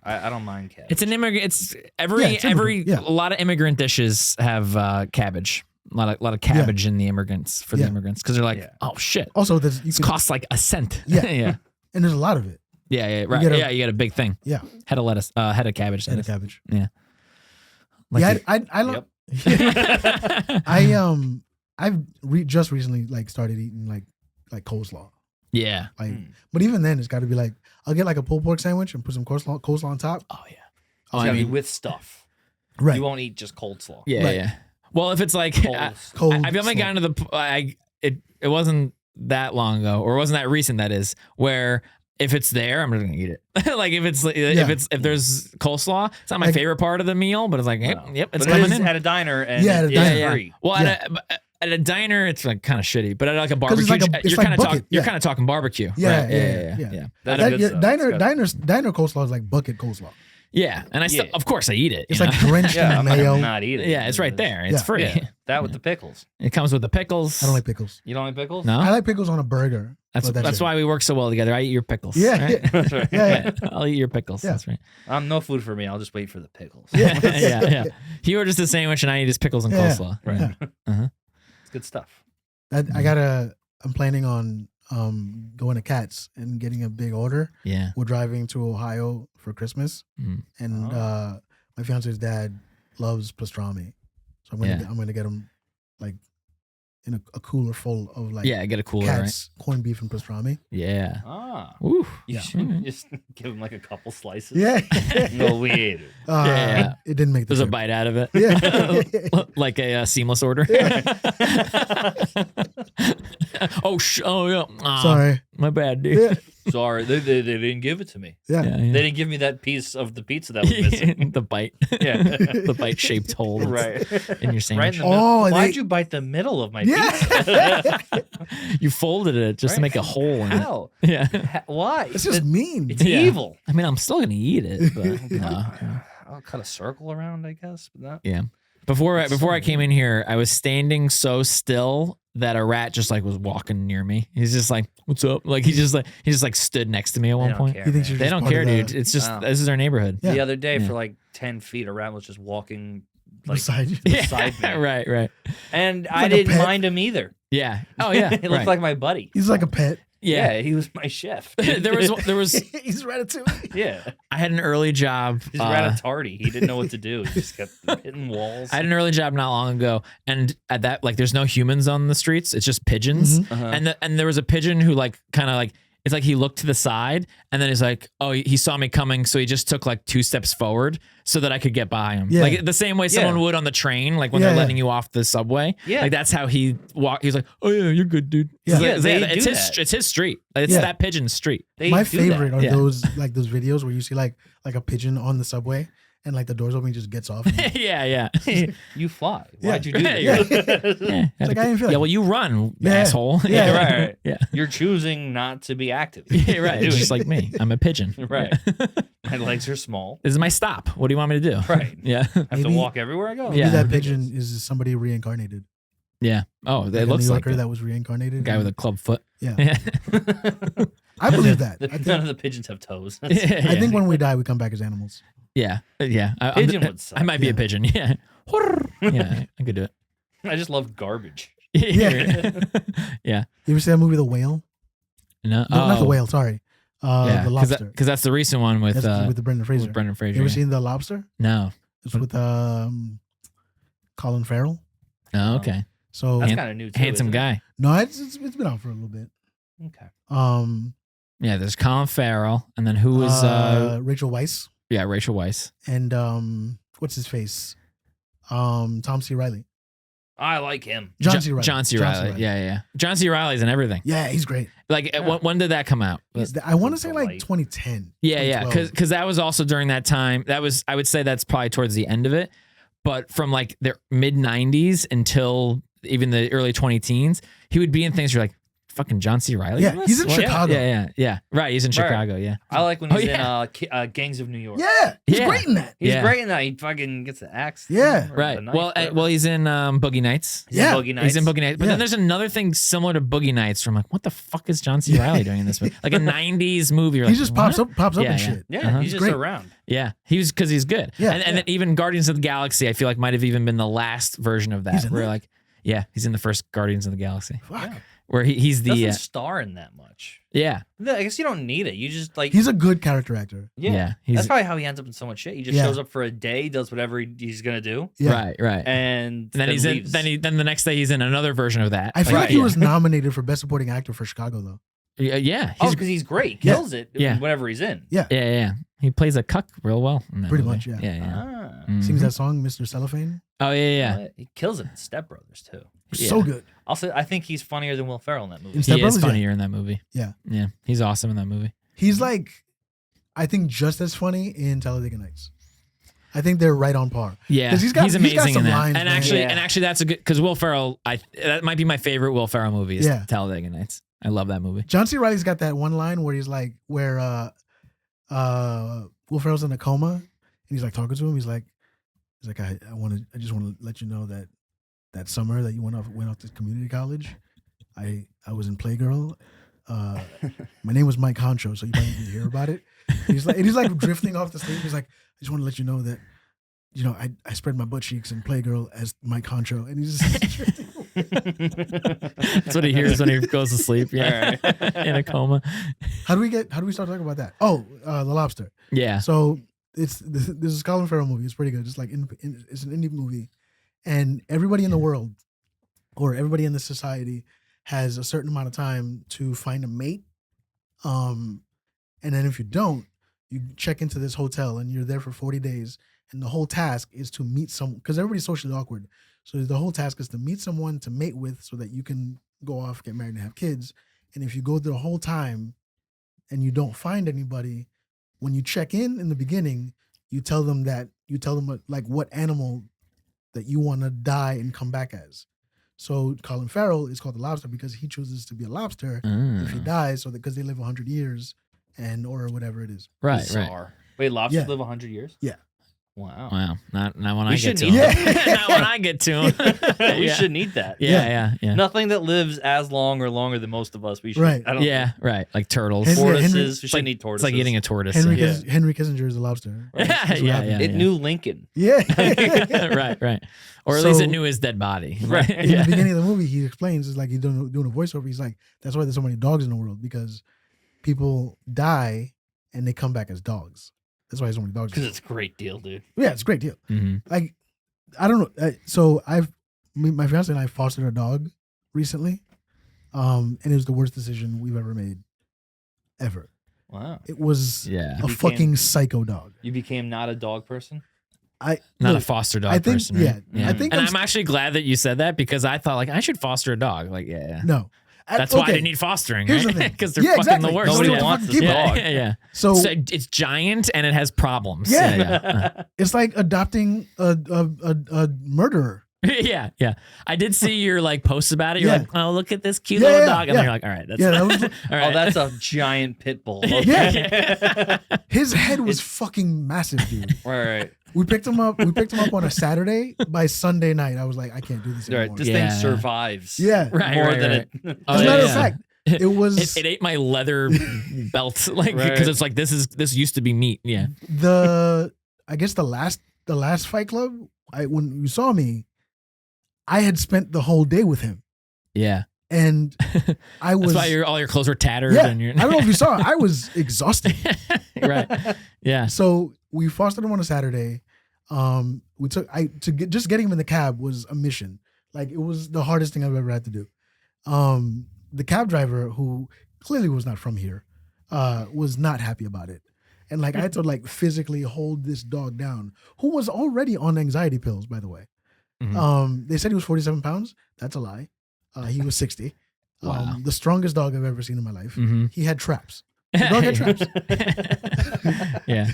I don't mind cabbage. It's an immigrant. It's every Yeah, it's immigrant, yeah. a lot of immigrant dishes have cabbage. A lot of cabbage in the immigrants for the Yeah. immigrants because they're like, Yeah. oh shit, Also, you this can, costs like a cent. Yeah. yeah. and there's a lot of it. Yeah, right. get a- Yeah, you get a big thing. Yeah, Head of lettuce, head of cabbage. and a cabbage. Like Yeah, the- I love. I've just recently like started eating like coleslaw. yeah. Like, but even then, it's got to be like I'll get like a pulled pork sandwich and put some coleslaw on top. Oh yeah. It's gotta be with stuff. Right. You won't eat just cold slaw. Yeah, Right. yeah. Well, if it's like Cold I've only slaw. gotten to the it wasn't that long ago, or wasn't that recent. That is where if it's there, I'm just gonna eat it. Like if there's coleslaw, it's not my Like- favorite part of the meal, but it's like No. yep, it's But coming it is in. at a diner and Yeah, at a it's diner. free. Well, Yeah. at a diner, it's like kind of shitty, but at like a 'Cause it's barbecue, like a- it's you're like kind of bucket, you're yeah. kind of talking barbecue. Yeah, right? yeah. yeah. That's That, good yeah, stuff. diner coleslaw is like bucket coleslaw. Yeah, and I still, Yeah. of course, I eat it. It's you like know? drenched Yeah, in I'm not mayo. gonna not eat it. yeah, it's right there. It's Yeah. free. Yeah, that with the pickles. It comes with the pickles. I don't like pickles. You don't like pickles? No, I like pickles on a burger. that's but that's it. why we work so well together. I eat your pickles. Yeah, right? yeah. That's right. Yeah, I'll eat your pickles. Yeah. That's right. No food for me. I'll just wait for the pickles. Yeah. yeah. He orders a sandwich and I eat his pickles and Yeah. coleslaw. Right. Yeah. It's good stuff. I'm planning on going to Cats and getting a big order. Yeah. We're driving to Ohio for Christmas, Mm. and Oh. my fiance's dad loves pastrami, so I'm gonna get him like in a cooler full of like Yeah. Get a cooler. Right? Cats corned beef and pastrami. Yeah. Ah. Ooh. You Yeah. should just give him like a couple slices. Yeah, No, we ate it. Yeah. It didn't make the There's a trip. bite out of it. Yeah. Like a seamless order. Oh yeah. Ah. Sorry. My bad, dude. Yeah. Sorry, they didn't give it to me. Yeah. Yeah, They yeah. didn't give me that piece of the pizza that was missing. The bite. Yeah. The bite shaped hole that's Right. in your Right sandwich. in the middle. Oh, Why'd they- you bite the middle of my Yeah. pizza? You folded it just to Right. make a hole in it. How? Yeah. Why? It's just mean. It's Yeah. evil. I mean, I'm still gonna eat it, but no. I'll cut a circle around, I guess. But not. Yeah. Before That's so I came in here, I was standing so still that a rat just like was walking near me. He's just like, "What's up?" Like he just like stood next to me at They one don't point. care, He thinks man. you're They just don't part care, of the- dude. It's just Wow. this is our neighborhood. Yeah. The other day, Yeah. for like 10 feet, a rat was just walking like beside you. beside me. right, right. And I like a didn't pet. mind him either. Yeah. Oh yeah. He looked right. like my buddy. He's like a pet. yeah. He was my chef. there was He's Ratatouille. Yeah. I had an early job. He's Ratatouille. He didn't know what to do. He just kept hitting walls. I had an early job not long ago, and at that, like, there's no humans on the streets. It's just pigeons. Mhm. Uh-huh. And there was a pigeon who like kind of like it's like he looked to the side and then he's like, oh, he saw me coming, so he just took like 2 steps forward so that I could get by him. Yeah. Like the same way someone Yeah. would on the train, like when Yeah, they're yeah. letting you off the subway. Yeah. Like that's how he walked. He's like, oh yeah, you're good, dude. Yeah. He's Yeah, like, they it's do his that. it's his street. It's Yeah. that pigeon's street. They My do favorite that. are Yeah. those videos where you see like a pigeon on the subway and like the doors open, he just gets off. yeah, yeah. You fly. Yeah. Why'd you do that? Yeah. Yeah, It's like, I didn't feel yeah, like well, you run, Yeah. asshole. Yeah, right. Yeah. You're choosing not to be active. Yeah, right. Doing It's just it. like me. I'm a pigeon. Right. Yeah. My legs are small. This is my stop. What do you want me to do? Right. Yeah. I have to Maybe- walk everywhere I go. maybe Yeah. that Ridiculous. pigeon is somebody reincarnated. Yeah. Oh, Like it a looks New like Yorker it. that was reincarnated. Guy with a club foot. Yeah. Yeah. I believe that. The- I think, None of the pigeons have toes. I think when we die, we come back as animals. Yeah. Yeah. Pigeon would suck. I might be a Yeah. pigeon. Yeah. Yeah. I could do it. I just love garbage. Yeah. Yeah. You ever see that movie, The Whale? No. No, not The Whale. Sorry, Yeah. The Lobster. Because that's the recent one with That's with the Brendan Fraser. Brendan Fraser. You ever yeah. seen The Lobster? No. It's with Colin Farrell. Oh, okay. So That's Han- kind of new too. Handsome isn't it? guy. no, it's been out for a little bit. Okay. Yeah. There's Colin Farrell, and then who was Rachel Weisz yeah, Rachel Weisz. and what's his face? Tom C. Riley. I like him. John C. Riley. John C. Riley. Yeah, yeah. John C. Riley's in everything. Yeah, he's great. Like, Yeah. when did that come out? I want to say like Delight. 2010. Yeah, yeah, 2012. because that was also during that time. That was, I would say, that's probably towards the end of it. But from like the mid '90s until even the early 2010s, he would be in things you're like, fucking John C. Riley. Yeah, he's in What? Chicago. Yeah. Right, he's in Right. Chicago. Yeah. I like when Oh, he's yeah. in Gangs of New York. Yeah, he's Yeah. great in that. He's Yeah. great in that. He fucking gets the axe. Yeah. or Right. the knife, Well, whatever. well, he's in Boogie Nights. He's in Yeah. Boogie Nights. He's in Boogie Nights. But Yeah. then there's another thing similar to Boogie Nights where I'm like, what the fuck is John C. Riley doing in this movie? Like a 90s movie. You're He like, just pops what? up Yeah, and yeah. shit. Yeah, Uh-huh. he's just Great. around. Yeah, he was because he's good. Yeah, and yeah. then even Guardians of the Galaxy, I feel like might have even been the last version of that. He's in Where that? like, yeah, he's in the first Guardians of the Galaxy, Fuck. Yeah. where he's the Doesn't star in that much. yeah, I guess you don't need it. You just like He's a good character actor. yeah, he's That's probably how he ends up in so much shit. He just Yeah. shows up for a day, does whatever he's gonna do, Yeah. right. and And then he's in. leaves. Then the next day he's in another version of that. I feel Right. like he yeah. was nominated for Best Supporting Actor for Chicago, though. Yeah, Oh, he's because he's great. Yeah. Kills it Yeah. whenever he's in. yeah. He plays a cuck real well. In that Pretty movie. much, yeah. yeah. Ah. Mhm. Sings that song, Mr. Cellophane. Oh yeah. He kills it in Step Brothers too. Yeah. So good. Also, I think he's funnier than Will Ferrell in that movie. In He Step is Brothers, yeah. funnier in that movie. Yeah. Yeah, he's awesome in that movie. He's like, I think, just as funny in Talladega Nights. I think they're right on par. Yeah, 'Cause he's got amazing some in that. lines, and man. actually, Yeah. that's a good because Will Ferrell. That might be my favorite Will Ferrell movie. Is Yeah. Talladega Nights. I love that movie. John C. Riley's got that one line where he's like, where Will Ferrell's in a coma, and he's like talking to him. He's like, I just want to let you know that summer that you went off to community college, I was in Playgirl. My name was Mike Honcho, so you probably didn't hear about it. He's like drifting off the stage. He's like, I just want to let you know that, you know, I spread my butt cheeks in Playgirl as Mike Honcho, and he's just drifting. That's what he hears when he goes to sleep. Yeah, in a coma. How do we start talking about that? Oh, The Lobster. Yeah, So this is a Colin Farrell movie. It's pretty good. It's like it's an indie movie, and everybody in the world, or everybody in the society, has a certain amount of time to find a mate. And then if you don't, you check into this hotel and you're there for 40 days, and the whole task is to meet someone because everybody's socially awkward. So the whole task is to meet someone to mate with, so that you can go off, get married, and have kids. And if you go the whole time and you don't find anybody, when you check in the beginning, you tell them like what animal that you want to die and come back as. So Colin Farrell is called the lobster because he chooses to be a lobster if he dies, so because they live 100 years or whatever it is. Right. Bizarre. Wait, lobsters Yeah. live 100 years? Yeah. Wow. Wow. Not when I We get should to need him. that. Not when I get to him. We Yeah. should need that. Yeah. Nothing that lives as long or longer than most of us. We should. Right. I don't. Yeah. Right. Like turtles. Henry- Tortoises. We It's should like- need It's tortoises. like eating a tortoise. Henry, yeah. Henry Kissinger is a lobster. Yeah, That's what yeah, happened. It knew Lincoln. Yeah. right. Or at least So- it knew his dead body. Right. In Yeah. the beginning of the movie, he explains, it's like he's doing a voiceover. He's like, that's why there's so many dogs in the world, because people die and they come back as dogs. That's why there's so many dogs. Because it's a great deal, dude. Yeah, it's a great deal. Mhm. Like, I don't know. So my fiance and I fostered a dog recently, and it was the worst decision we've ever made, ever. Wow. It was Yeah. a fucking psycho dog. You became not a dog person? I Not look, a foster dog I think- person. Right? yeah, I think and I'm I'm actually glad that you said that because I thought like I should foster a dog. Like, yeah. no. That's why Okay, they need fostering, Here's the right? thing. Because they're Yeah, fucking exactly. the worst. Nobody Yeah. wants Keep this it. dog. Yeah. So So it's giant and it has problems. Yeah. Yeah. it's like adopting a murderer. Yeah. I did see your like posts about it. You're Yeah. like, oh, look at this cute Yeah, little yeah, dog. And yeah. you're like, all right, that's Yeah, that was all right. Oh, that's a giant pit bull. Yeah. His head was fucking massive, dude. Right. We picked him up on a Saturday. By Sunday night, I was like, I can't do this anymore. Right. This Yeah. thing survives. Yeah. Right, More right, than right. it. Oh, As a yeah, matter of yeah. fact, it was It ate my leather belt, like Right. because it's like this used to be meat. Yeah. I guess the last Fight Club. When you saw me, I had spent the whole day with him, Yeah. and I was. That's why all your clothes were tattered. Yeah, And you're, I don't know if you saw. I was exhausted. right. Yeah. So we fostered him on a Saturday. Just getting him in the cab was a mission. Like, it was the hardest thing I've ever had to do. The cab driver, who clearly was not from here, was not happy about it. And like, I had to like physically hold this dog down, who was already on anxiety pills, by the way. Mhm. They said he was 47 pounds. That's a lie. He was 60. Wow. The strongest dog I've ever seen in my life. Mhm. He had traps. The dog had traps. Yeah.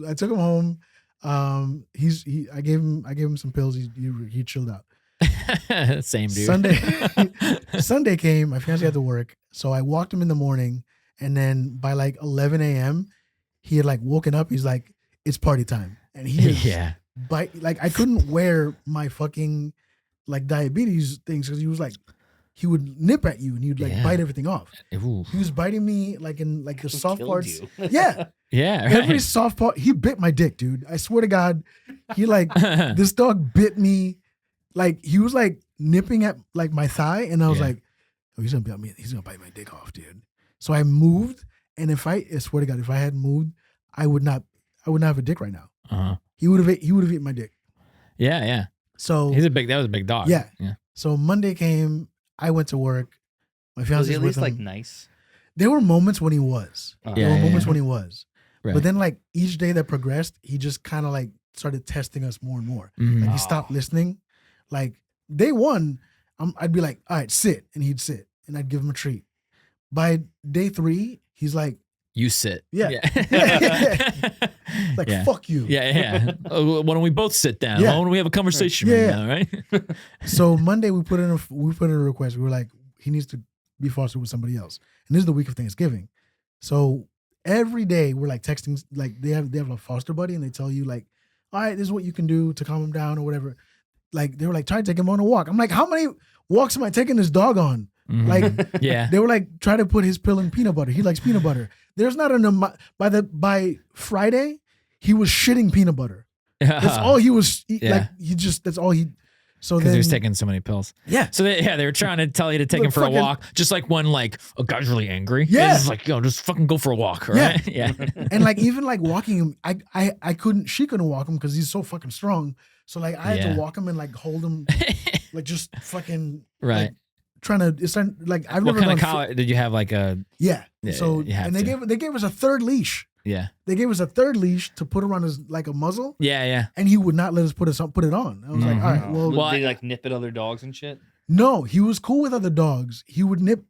I took him home. I gave him some pills. He chilled out. Same dude. Sunday came. My fiance had to work, so I walked him in the morning, and then by like 11 a.m., he had like woken up. He's like, "It's party time," and he is Yeah. like, I couldn't wear my fucking like diabetes things because he was like, he would nip at you and he'd like Yeah. bite everything off. Ooh. He was biting me like in like the soft Killed parts. you. Yeah, Yeah. every Right. soft part. He bit my dick, dude. I swear to God, he like this dog bit me. Like, he was like nipping at like my thigh, and I was Yeah. like, "Oh, he's gonna bite my dick off, dude." So I moved, and I swear to God, if I hadn't moved, I would not have a dick right now. Uh-huh. He would have eaten my dick. Yeah. So That was a big dog. Yeah. Yeah. so Monday came, I went to work. My Was fiance he at was least with like him. nice? There were moments when he was. Oh. There Yeah, were moments yeah. when he was. Right. But then like each day that progressed, he just kind of like started testing us more and more. Mhm. Like, he stopped listening. Like, day one, I'd be like, "All right, sit," and he'd sit, and I'd give him a treat. By day 3, he's like, You sit. Yeah. Yeah. "Like Yeah. fuck you." Yeah. Why don't we both sit down? Yeah. Why don't we have a conversation Yeah. right now, right? So Monday we put in a request. We were like, he needs to be fostered with somebody else. And this is the week of Thanksgiving. So every day we're like texting, like they have a foster buddy, and they tell you like, "All right, this is what you can do to calm him down," or whatever. Like, they were like, "Try to take him on a walk." I'm like, "How many walks am I taking this dog on?" Mhm. Like, yeah. they were like, "Try to put his pill in peanut butter." He likes peanut butter. There's not by Friday, he was shitting peanut butter. That's all he was. Yeah. That's all he. So Because then he was taking so many pills. yeah. So they were trying to tell you to take Look, him for a fucking- walk, just like when like a guy's really angry. Yeah. It's like, just fucking go for a walk, Yeah. right? Yeah. And like, even like walking him, I couldn't. She couldn't walk him because he's so fucking strong. So like, I had Yeah. to walk him and like hold him, like just fucking Right. like, trying to. It's not, like, I've What never kind of gone collar did you have? Like a Yeah. Yeah, So you have and to. they gave us a third leash. yeah. They gave us a third leash to put around his like a muzzle, Yeah. and he would not let us put it on. I was like, Mhm. "All right, well, Well, Did he like nip at other dogs and shit? no." He was cool with other dogs. He would nip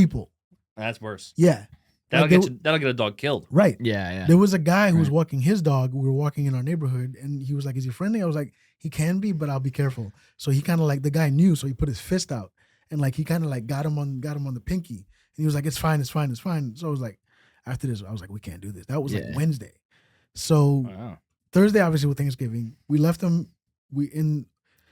people. That's worse. Yeah. That'll Like, that'll get a dog killed. Right. Yeah. There was a guy who was Right. walking his dog. We were walking in our neighborhood, and he was like, "Is he friendly?" I was like, "He can be, but I'll be careful." So he kind of like, the guy knew, so he put his fist out, and like he kind of like got him on the pinky, and he was like, "It's fine, it's fine, it's fine." So I was like, after this, I was like, "We can't do this." That was like Yeah. Wednesday. So Wow. Thursday, obviously with Thanksgiving, we left him.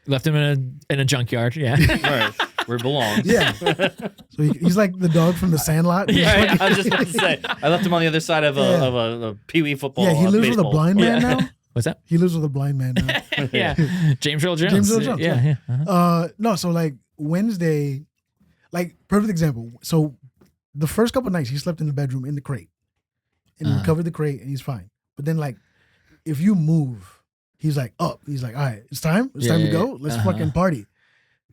Left him in a junkyard. Yeah. Right. Where it belongs. Yeah. So he's like the dog from the Sandlot. Yeah, I was just about to say. I left him on the other side of a Pee Wee football. Yeah, he lives with a baseball. blind man now. What's that? He lives with a blind man now. Yeah. James Earl Jones. James Earl Jones, Yeah. Uh-huh. No, so like Wednesday, like perfect example. So the first couple nights he slept in the bedroom in the crate, and we covered the crate, and he's fine. But then like, if you move, he's like up. He's like, all right, it's time. It's time to go. Let's fucking party.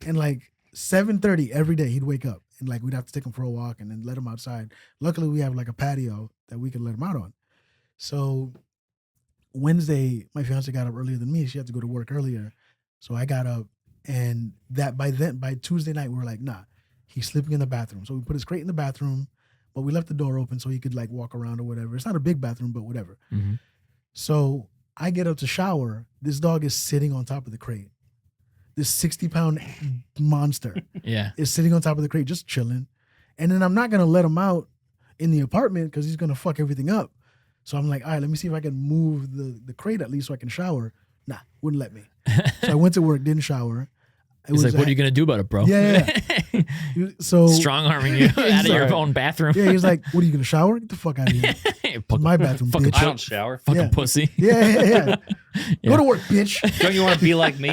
And like 7:30 every day, he'd wake up, and like we'd have to take him for a walk, and then let him outside. Luckily, we have like a patio that we could let him out on. So Wednesday, my fiance got up earlier than me. She had to go to work earlier. So I got up, and by Tuesday night, we were like, nah, he's sleeping in the bathroom. So we put his crate in the bathroom, but we left the door open so he could like walk around or whatever. It's not a big bathroom, but whatever. Mm-hmm. So I get up to shower. This dog is sitting on top of the crate. This 60-pound monster Yeah. is sitting on top of the crate, just chilling. And then I'm not going to let him out in the apartment because he's going to fuck everything up. So I'm like, all right, let me see if I can move the crate at least so I can shower. Nah, wouldn't let me. So I went to work, didn't shower. He's like, what are you going to do about it, bro? Yeah. So Strong arming you out of your own bathroom. yeah, he's like, what are you going to shower? Get the fuck out of here. Fuck- My bathroom, fucking bitch. I don't shower. Fucking Yeah. pussy. Yeah. Go to work, bitch. Don't you want to be like me?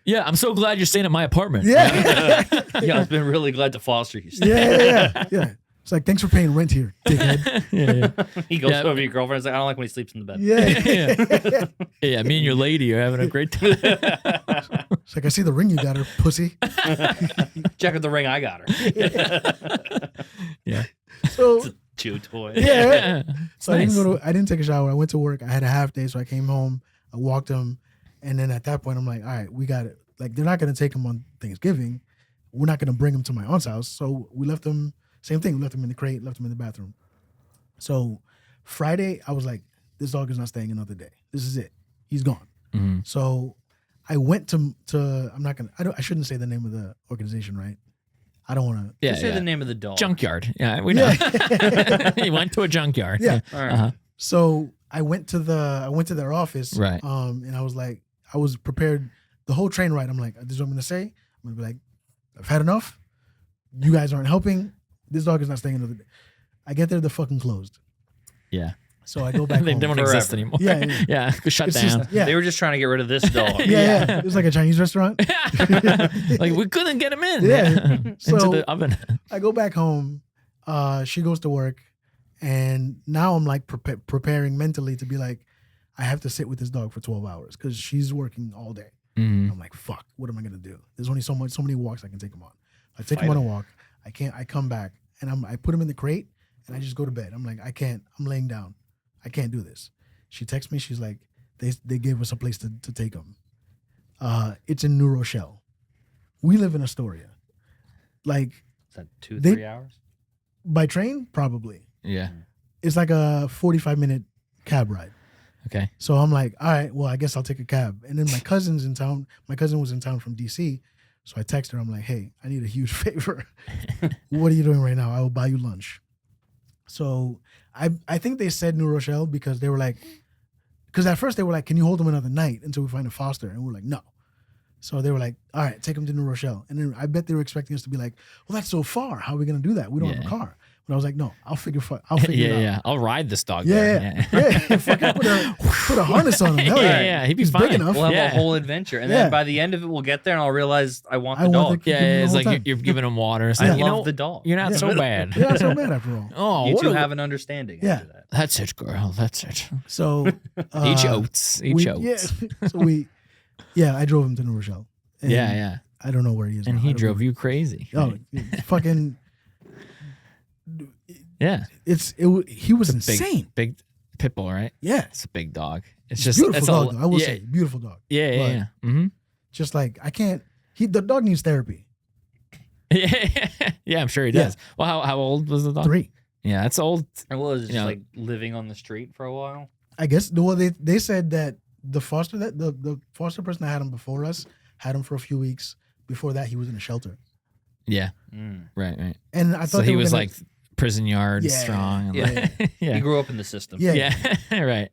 Yeah, I'm so glad you're staying at my apartment. Yeah. Yeah, I've been really glad to foster you. Yeah. It's like, thanks for paying rent here, dickhead. Yeah. He goes Yeah. over to your girlfriend. He's like, I don't like when he sleeps in the bed. Yeah. Me and your lady are having a great time. It's like, I see the ring you got her, pussy. Check out the ring I got her. Yeah. So, Chew toy. yeah. So Nice. I didn't take a shower. I went to work. I had a half day, so I came home. I walked him. And then at that point, I'm like, all right, we got it. Like, they're not going to take him on Thanksgiving. We're not going to bring him to my aunt's house. So we left him, same thing. We left him in the crate, left him in the bathroom. So Friday, I was like, this dog is not staying another day. This is it. He's gone. Mhm. So I went to I shouldn't say the name of the organization, right? I don't want to. Yeah. Say the name of the dog. Junkyard. Yeah, we know. He went to a junkyard. Yeah. All right. Uh-huh. So I went to their office. Right. And I was like, I was prepared the whole train ride. I'm like, this is what I'm gonna say. I'm gonna be like, I've had enough. You guys aren't helping. This dog is not staying another day. I get there, they're fucking closed. Yeah. So I go back They home. don't Forever. exist anymore. Yeah, yeah. Yeah. Shut It's down. just- yeah. They were just trying to get rid of this dog. Yeah. It was like a Chinese restaurant. Like we couldn't get him in. Yeah. Into So- the oven. I go back home. She goes to work, and now I'm like preparing mentally to be like, I have to sit with this dog for 12 hours because she's working all day. Mhm. I'm like, fuck, what am I gonna do? There's only so many walks I can take him on. I take Fight him on a him. walk. I come back and I put him in the crate and I just go to bed. I'm like, I can't. I'm laying down. I can't do this. She texts me. She's like, they gave us a place to take him. It's in New Rochelle. We live in Astoria. Like Is that 2-3 They- hours? by train, probably. Yeah. It's like a 45-minute cab ride. Okay. So I'm like, all right, well, I guess I'll take a cab. And then my cousin's in town. My cousin was in town from DC. So I text her. I'm like, hey, I need a huge favor. What are you doing right now? I will buy you lunch. So I think they said New Rochelle because they were like, because at first they were like, can you hold him another night until we find a foster? And we're like, no. So they were like, all right, take him to New Rochelle. And then I bet they were expecting us to be like, well, that's so far. How are we going to do that? We don't have a Yeah. car. But I was like, no, I'll figure it out. Yeah. I'll ride this dog. Yeah. there. Yeah. Fucking put a harness on him. Hell yeah. Yeah, he'd be He's fine. big enough. We'll have Yeah. a whole adventure. And Yeah. then by the end of it, we'll get there and I'll realize I want the I want dog. the- Yeah, the it's whole like time. you're giving him water. It's I like, you love know, the dog. you're not Yeah. so bad. You're not so bad after all. Oh, You what two a- have an understanding Yeah. after that. That's it, girl. That's it. So Each oats. Each oats. Yeah. So I drove him to New Rochelle. And Yeah. I don't know where he is. And now. he I don't drove know. you crazy. Oh, fucking! Yeah. He was It's a insane. Big pit bull, right? Yeah, It's a big dog. It's it's just beautiful it's dog. Though, I will yeah, say, beautiful dog. Yeah. but- Yeah. Mm-hmm. Just like I can't. The dog needs therapy. Yeah, I'm sure he Yeah. does. Well, how old was the dog? 3. Yeah, that's old. And what was it, You just know- like living on the street for a while? I guess. Well, they said that the foster person that had him before us had him for a few weeks. Before that, he was in a shelter, Yeah, Mm. right. and I thought So they he were was gonna- like prison yard Yeah, strong. And yeah, like, He yeah, grew up in the system. Yeah. yeah, right.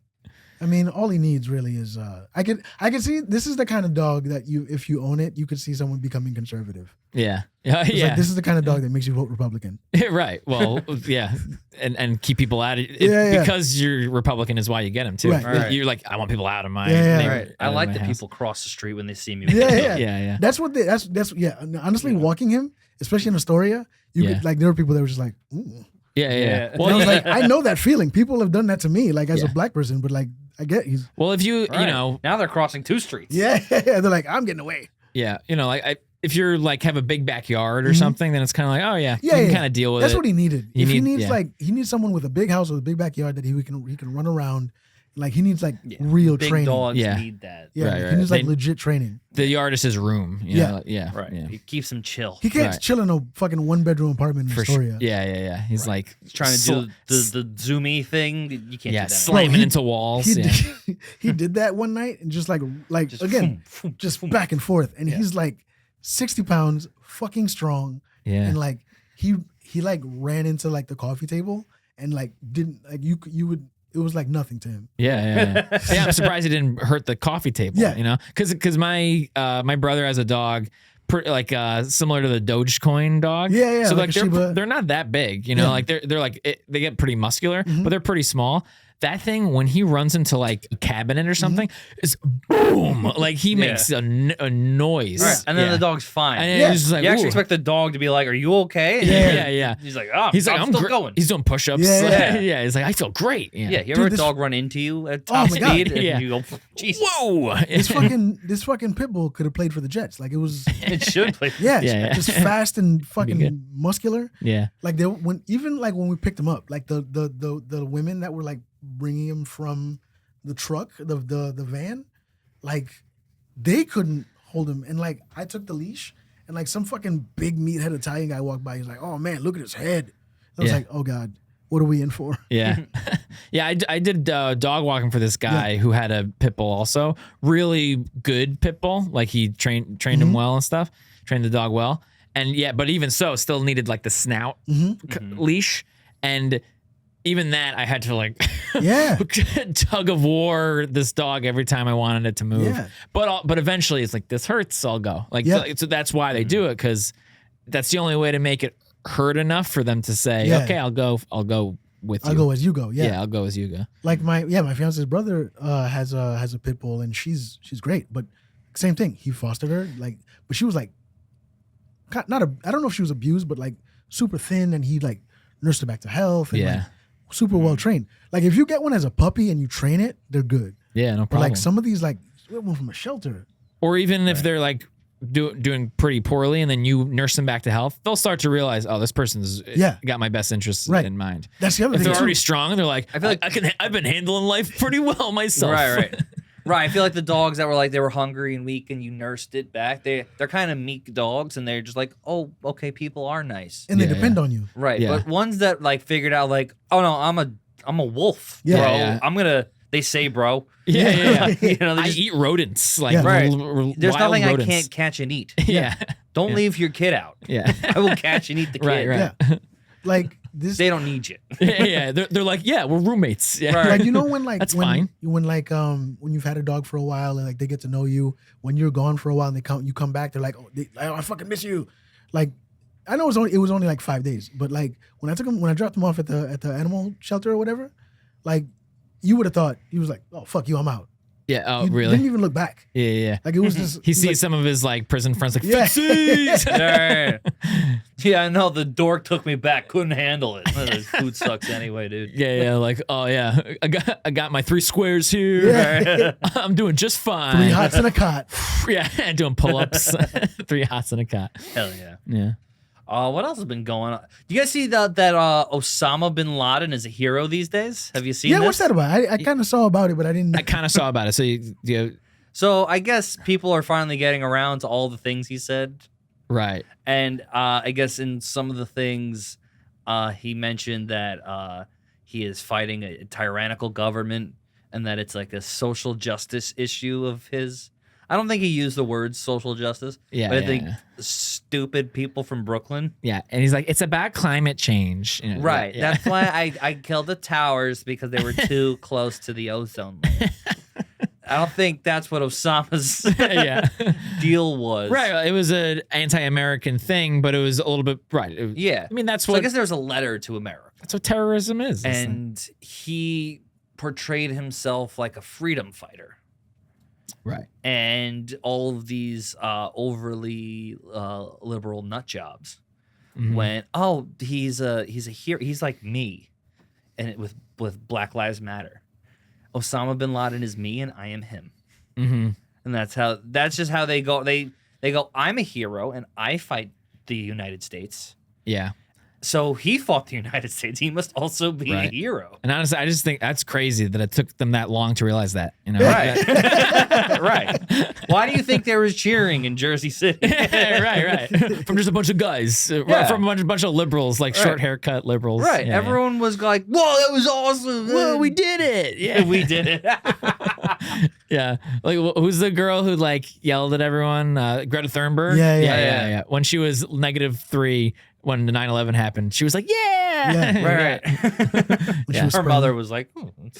I mean, all he needs really is. I could see this is the kind of dog that if you own it, you could see someone becoming conservative. Yeah, It's yeah. like this is the kind of dog that makes you vote Republican. Right. Well, yeah, and keep people out. Yeah. Because you're Republican is why you get them too. Right. Right. You're like, I want people out of my. Yeah. neighbor- Right. I out of like my that house. people cross the street when they see me. Yeah. Yeah. That's what that's yeah. Honestly, walking him, especially in Astoria, you Yeah. could like there were people that were just like, ooh. Yeah. Yeah. And I was like, I know that feeling. People have done that to me, like as Yeah. a black person, but like I get he's Well, if you Right. you know Now they're crossing 2 streets. yeah. They're like, I'm getting away. yeah like if you're like have a big backyard or Mhm. something, then it's kind of like, oh yeah, Yeah, you can yeah. kind of deal with That's it. what he needed. You If he need- needs yeah. he needs someone with a big house or a big backyard that he can run around. Like he needs like Yeah. real Big training. dogs Yeah. need that. Yeah, Right, like, right. he needs like They- legit training. The yard is his room. You Yeah. know, yeah. Right. Yeah. It keeps him chill. He can't Right. chill in a fucking 1-bedroom apartment in For sure. Astoria. Yeah. He's like He's trying to sl- do the zoomy thing. You can't yeah, do that. slamming Bro, he- into walls. He Yeah. did, he did that one night and just Just again, boom, boom, just boom. back and forth. And Yeah. he's like 60 pounds, fucking strong. Yeah. And like he like ran into like the coffee table and like didn't like you would it was like nothing to him. Yeah. Yeah, I'm surprised it didn't hurt the coffee table. Yeah. You know, because my brother has a dog, similar to the Dogecoin dog. Yeah, So like like a Shiba. they're not that big. You know, Yeah. like they're like they get pretty muscular, Mhm. but they're pretty small. That thing, when he runs into like a cabinet Mm-hmm. or something, is boom. Like he Yeah. makes a noise. Right. And then Yeah. the dog's fine. And Yeah. he's just like, you actually "Ooh." expect the dog to be like, "Are you okay?" And Yeah. He's like, "Oh, He's like, I'm still gr-" going." He's doing push-ups. Yeah. Yeah. He's like, I feel great. Yeah. Yeah, you Dude, ever this- a dog run into you at Oh top my God. speed and Yeah. you go, Jesus, Whoa. This fucking pit bull could have played for the Jets. Like it was it should play. yeah, Yeah. just fast and good. fucking muscular. Yeah. Like when we picked him up, like the women that were like bringing him from the truck, the van, like they couldn't hold him. And like I took the leash, and like some fucking big meathead Italian guy walked by. He's like, "Oh man, look at his head." I was Yeah. like, "Oh God, what are we in for?" Yeah. Yeah. I did dog walking for this guy who had a pit bull also. Really good pit bull. Like he trained him well and stuff, trained the dog well. And yeah, but even so, still needed like the snout leash. And even that, I had to like Yeah, tug of war this dog every time I wanted it to move. Yeah. But eventually it's like, this hurts, I'll go. Like, Yeah. so that's why they do it, because that's the only way to make it hurt enough for them to say, Yeah. okay, I'll go with you. I'll go as you go. Yeah. Yeah, I'll go as you go. like my fiance's brother has a pit bull, and she's great, but same thing. He fostered her, like, but she was like, not a. I don't know if she was abused, but like super thin, and he like nursed her back to health. And, Yeah. like, super well trained. Like if you get one as a puppy and you train it, they're good. Yeah, no But problem. like some of these, like one from a shelter. Or even if they're like doing pretty poorly and then you nurse them back to health, they'll start to realize, oh, this person's Yeah. got my best interests Right. in mind. That's the other If thing they're too. already strong, they're like, I feel like- I've been handling life pretty well myself. Right. Right. I feel like the dogs that were like they were hungry and weak and you nursed it back, they're kind of meek dogs and they're just like, oh, okay, people are nice. and they Yeah, depend on you. Right. Yeah. But ones that like figured out like, oh no, I'm a wolf, Yeah. bro. Yeah. They say bro. Yeah. You know, they I just, eat rodents. Like Yeah. Right. There's wild nothing rodents. I can't catch and eat. Yeah. Don't Yeah. leave your kid out. Yeah. I will catch and eat the kid. Right, right. Yeah, like this. They don't need you. yeah. They're like, yeah, we're roommates. Yeah. Right. Like you know when like That's when, fine. when you've had a dog for a while and like they get to know you, when you're gone for a while and you come back, they're like, I fucking miss you. Like I know it was only like 5 days, but like when I dropped him off at the animal shelter or whatever, like you would have thought he was like, oh fuck you, I'm out. Yeah. Oh, He really? didn't even look back. Yeah. Like it was just He he's sees like, some of his like prison friends like, Yeah. "Footsies!" Yeah, I know the dork took me back, couldn't handle it. Food sucks anyway, dude. Yeah, like, oh yeah, I got my 3 squares here. Yeah. I'm doing just 3 fine. hots in a cot. Yeah, doing pull-ups. 3 hots in a cot. Hell yeah. Yeah. What else has been going on? Do you guys see that Osama bin Laden is a hero these days? Have you seen Yeah, this? what's that about? I kind of saw about it, but I didn't. I kind of saw about it. So you So I guess people are finally getting around to all the things he said Right. And I guess in some of the things, he mentioned that he is fighting a tyrannical government and that it's like a social justice issue of his. I don't think he used the word social justice, Yeah. but I yeah, think yeah. stupid people from Brooklyn. Yeah, and he's like, it's about climate change. You know, Right. yeah. That's why I killed the towers because they were too close to the ozone layer. I don't think that's what Osama's yeah. deal was. Right. It was an anti-American thing, but it was a little bit right. Yeah. I mean, that's So I what guess there's a letter to America. that's what terrorism is. It's And he portrayed himself like a freedom fighter. right. And all of these overly liberal nut jobs Mhm. went, oh, he's a hero. He's like me, and with Black Lives Matter. Osama bin Laden is me, and I am him. Mm-hmm. And that's just how they go. They go, I'm a hero, and I fight the United States. Yeah. So he fought the United States. He must also be a Right. hero. And honestly, I just think that's crazy that it took them that long to realize that. You know, Right. Right. Why do you think there was cheering in Jersey City? right. From just a bunch of guys, Yeah. from a bunch of liberals, like short haircut liberals. Right. Yeah, Everyone was like, whoa, that was awesome. yeah. Whoa, we did it. Yeah, We did it. yeah. Like, who's the girl who like yelled at everyone? Greta Thunberg. Yeah. When she was -3 when the 9/11 happened, she was like, yeah. Right. When she Yeah. was Her spreading- mother was like,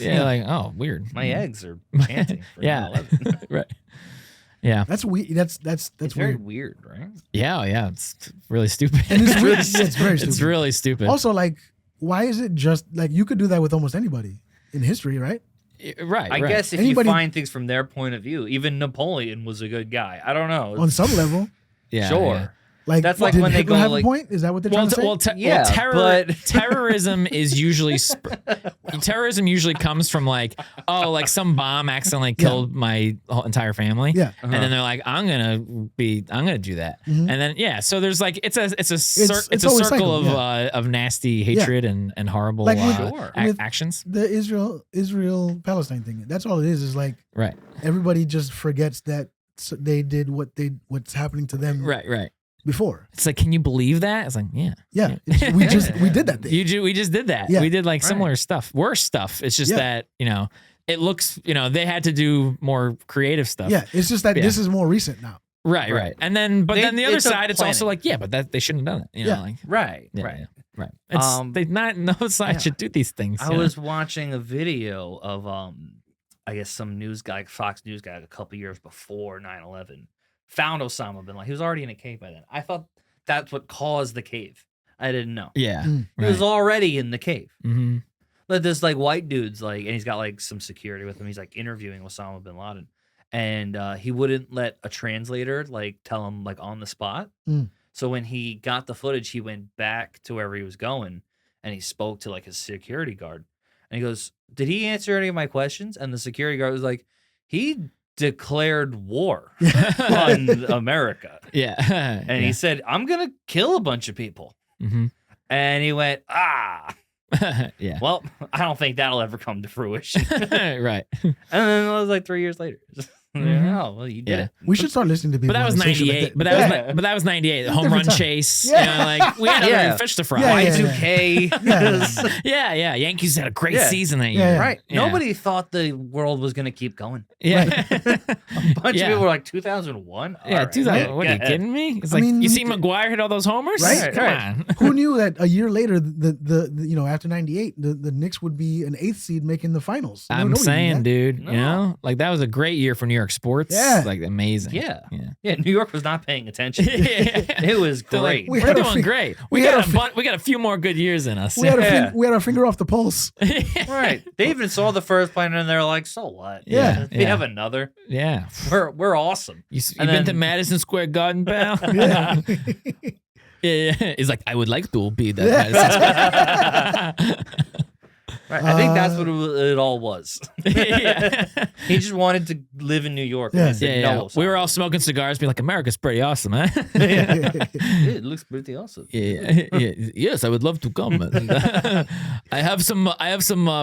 Yeah, like, oh, weird. my eggs are chanting. For Yeah. 9/11. Right. Yeah. That's weird. That's It's very weird. weird, right? Yeah. It's really stupid. And it's really, it's very stupid. It's really stupid. Also, like, why is it just like you could do that with almost anybody in history, right? right. I right. guess if Anybody- you find things from their point of view, even Napoleon was a good guy. I don't know. On some level, Yeah. sure. yeah. like That's like did when they Hitler go, have like- a point? Is that what they're Well, trying to say? Yeah, but- terrorism is usually terrorism usually comes from like some bomb accidentally killed my whole entire family. Yeah. And then they're like, I'm gonna do that. Mhm. And then it's a It's circle always of cycle, of nasty hatred and horrible Like with- with- actions. The Israel Palestine thing. That's all it is like Right. everybody just forgets that they did what's happening to them Right. before. It's like, can you believe that? It's like, yeah. Yeah. We did that thing. We just did that. Yeah. We did like similar stuff, worse stuff. It's just Yeah. that, it looks, they had to do more creative stuff. Yeah. It's just that Yeah. this is more recent now. Right. And then, but They- then the other it's a side, it's also planning. like, yeah, but that they shouldn't have done it. Yeah. Like, Right. yeah, Right. yeah, right. It's no side Yeah. should do these things. I was watching a video of I guess some news guy, Fox News guy, a couple years before 9/11, found Osama bin Laden. He was already in a cave by then. I thought that's what caused the cave. I didn't know. Yeah. Mm. He was already in the cave. Mm-hmm. But this like white dude's like, and he's got like some security with him. He's like interviewing Osama bin Laden, and he wouldn't let a translator like tell him like on the spot. Mm. So when he got the footage, he went back to wherever he was going, and he spoke to like his security guard, and he goes, "Did he answer any of my questions?" And the security guard was like, "He declared war on America," Yeah. and he said, "I'm gonna kill a bunch of people," Mm-hmm. and he went, "Ah." Yeah. Well, I don't think that'll ever come to fruition. Right. And then it was like 3 years later. Mhm. Oh, well, you did Yeah. it. We should start listening to people. But that was on the station 98. like But that was 98. Home run different time. chase. Yeah. Like we had Yeah. other fish to fry. Yeah, yeah, Y2K. Yeah. Yankees had a great Yeah. season that Yeah, year. yeah. Right. Yeah. Nobody thought the world was going to keep going. Yeah. A bunch Yeah. of people were like 2001. Yeah, 2000. What are you kidding me? It's like you see McGuire hit all those homers. Right, Come right. on. Who knew that a year later, the after '98, the Knicks would be an 8th seed making the finals? I'm Nobody knew saying, that. dude. No. You know, like that was a great year for New York sports. Yeah. Like amazing. Yeah. Yeah. Yeah. New York was not paying attention. Yeah. It was They're like, great. We we're had a doing fi- great. we We had got a a fi- we got a few more good years in us. We had, Yeah. we had our finger off the pulse. Right. They even saw the first plane and they're like, so what? Yeah. We have another. Yeah. We're awesome. You've And been to then- Madison Square Garden, pal? Yeah. Yeah. He's like, I would like to be that Yeah. Madison Square. Right. I think that's what it all was. Yeah. He just wanted to live in New York. Yeah. And I said, Yeah, no. we were all smoking cigars, being like, "America's pretty awesome, huh?" It looks pretty awesome. Yeah. Yes, I would love to come. And, I have some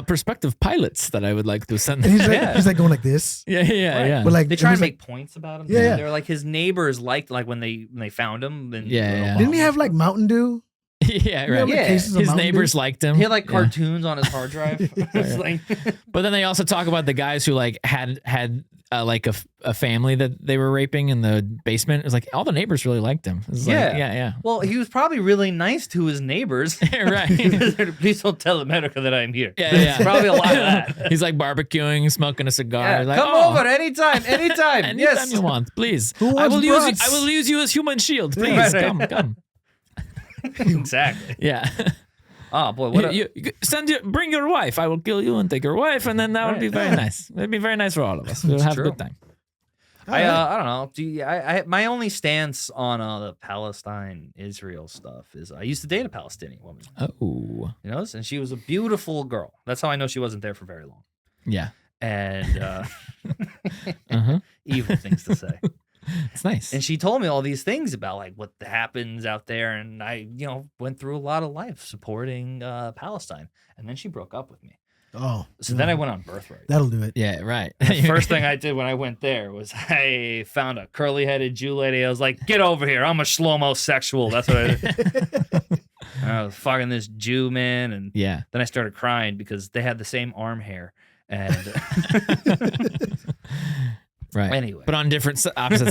prospective pilots that I would like to send. And he's like, Yeah. he's like going like this. Yeah. But like They try it and was make like, points about him. Yeah, yeah. They were like his neighbors liked when they found him. And Yeah. didn't he have like Mountain Dew? Yeah, right. Remember Yeah. cases of His Mountain neighbors Dew? liked him. He had like Yeah. cartoons on his hard drive. It's like, But then they also talk about the guys who like had like a family that they were raping in the basement. It was like all the neighbors really liked him. It was like, Yeah. yeah. well, he was probably really nice to his neighbors. Right. Please don't tell America that I'm here. Yeah. It's probably a lot of that. He's like barbecuing, smoking a cigar. Yeah, He's like, come "Oh, over anytime. anytime Yes. you want, please. Who I wants will use you. brats? I will use you as human shield. Please Right. come. Exactly. Yeah. Oh boy, what You bring your wife. I will kill you and take your wife, and then that would be Right. very nice. It'd be very nice for all of us. We'll have true. a good time. I don't know. My only stance on the Palestine Israel stuff is I used to date a Palestinian woman, Oh, you know, and she was a beautiful girl. That's how I know she wasn't there for very long. yeah. And Uh-huh. evil things to say. It's nice. And she told me all these things about like what happens out there, and I, went through a lot of life supporting Palestine. And then she broke up with me. Oh, So then I went on Birthright. That'll do it. Yeah, right. The first thing I did when I went there was I found a curly-headed Jew lady. I was like, "Get over here! I'm a shlomo sexual." That's what I did. I was fucking this Jew man, and Yeah. then I started crying because they had the same arm hair. And Right. anyway, But on different opposite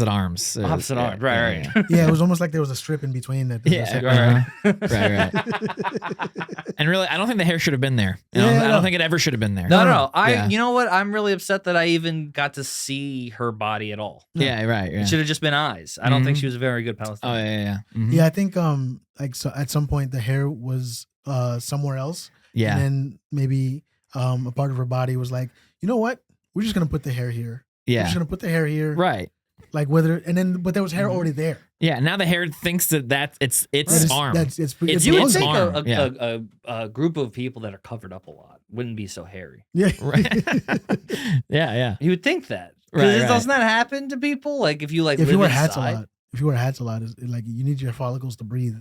arms. opposite Yeah, arms, right? yeah, Right. Yeah, it was almost like there was a strip in between that. Yeah, right. And really, I don't think the hair should have been there. You know, Yeah, I no. don't think it ever should have been there. No. Yeah. You know what? I'm really upset that I even got to see her body at all. Yeah, right. Yeah. It should have just been eyes. I don't think Mhm. she was a very good Oh, Palestinian. yeah. Mhm. Yeah, I think like so at some point the hair was somewhere else. Yeah. And then maybe a part of her body was like, you know what? We're just gonna put the hair here. We're Yeah. just gonna put the hair here. Right. Like but there was hair already there. Yeah. Now the hair thinks that it's That is- arm. It's It's You would It's think arm, yeah. a group of people that are covered up a lot wouldn't be so hairy. Yeah. Right. Yeah. You would think that. Right, Because right. doesn't that happen to people? Like if you if live you wear hats a inside? lot, it's like you need your follicles to breathe.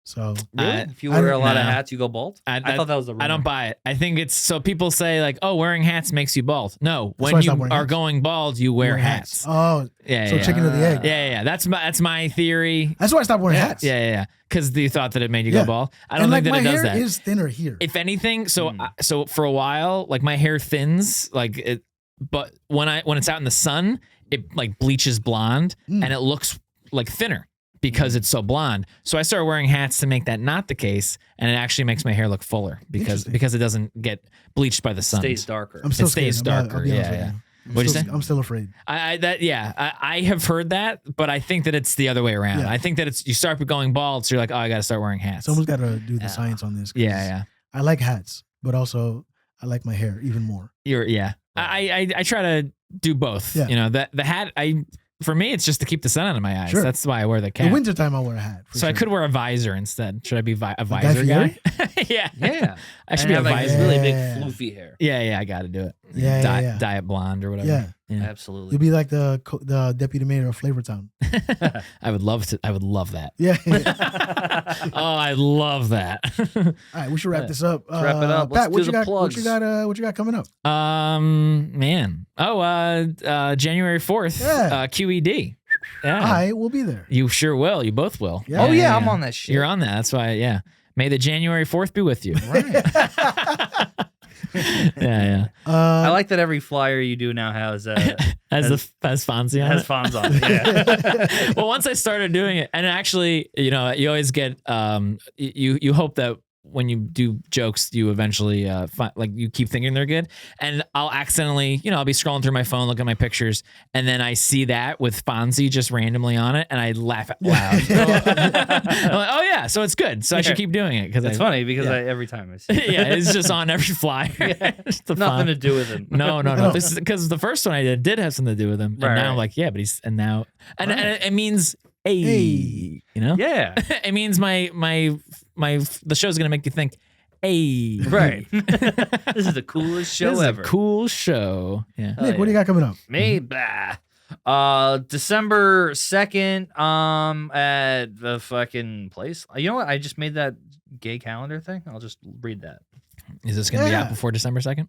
So Really? I- If you wear a lot of no. hats, you go bald? I thought that was a rumor. I don't buy it. I think it's so people say like, oh, wearing hats makes you bald. No, why I when stopped you wearing are hats. going bald, you wear hats. Oh, Yeah. so yeah. chicken or the egg. Yeah. That's my theory. That's why I stopped wearing hats. Yeah. Because you thought that it made you Yeah. go bald. I don't And think like that my it does hair that. is thinner here. If anything, so Mm. so for a while, like my hair thins, like it, but when it's out in the sun, it like bleaches blonde Mm. and it looks like thinner because it's so blonde. So I started wearing hats to make that not the case, and it actually makes my hair look fuller Interesting. because it doesn't get bleached by the sun. Stays darker. I'm still it stays scared. darker. I'll be honest Yeah, with yeah. you. What'd you say? I'm still afraid. I have heard that, but I think that it's the other way around. Yeah. I think that it's you start going bald, so you're like, oh, I got to start wearing hats. Someone's got to do the Yeah. science on this. 'cause Yeah. I like hats, but also I like my hair even more. I try to do both. Yeah. You know, the hat for me it's just to keep the sun out of my eyes. Sure. That's why I wear the In cap. the wintertime, I'll wear a hat. for So I sure. could wear a visor instead. Should I be a Guy visor guy? Yeah. Yeah. I should And be a have, like, visor. really Yeah. big floofy hair. Yeah, I got to do it. Yeah, yeah. Dye it blonde or whatever. Yeah. Yeah. Absolutely. You'll be like the deputy mayor of Flavortown. I would love that. Yeah. Oh, I love that. All right, we should wrap this up. Let's wrap it up. Pat, Let's what do you the got? plugs. What you got coming up? Man. Oh, January 4th, Yeah. QED. Yeah. I will be there. You sure will. You both will. Yeah. Oh, yeah, I'm on that shit. You're on that. That's why, yeah. May the January 4th be with you. Yeah. I like that every flyer you do now has Has Fonzie on has it. Fonz on it. Yeah. Well, once I started doing it, and actually, you know, you always get you hope that when you do jokes, you eventually like you keep thinking they're good. And I'll accidentally, you know, I'll be scrolling through my phone, looking at my pictures, and then I see that with Fonzie just randomly on it, and I laugh out loud. I'm like, oh yeah, so it's good. So I should keep doing it because It's funny because every time I see it. Yeah, it's just on every flyer. Just the Nothing font. to do with him. No. No. This is because the first one I did have something to do with him, and Right, now right. I'm like, yeah, but he's and now and Right. it means hey, Hey. you know, Yeah. it means my the show's gonna make you think, Hey. Right. This is the coolest show This is ever. a cool show. Yeah. Oh, Nick, what do you got coming up? Me, blah. December 2nd, at the fucking place. You know what? I just made that gay calendar thing. I'll just read that. Is this going to be out Yeah. before December 2nd?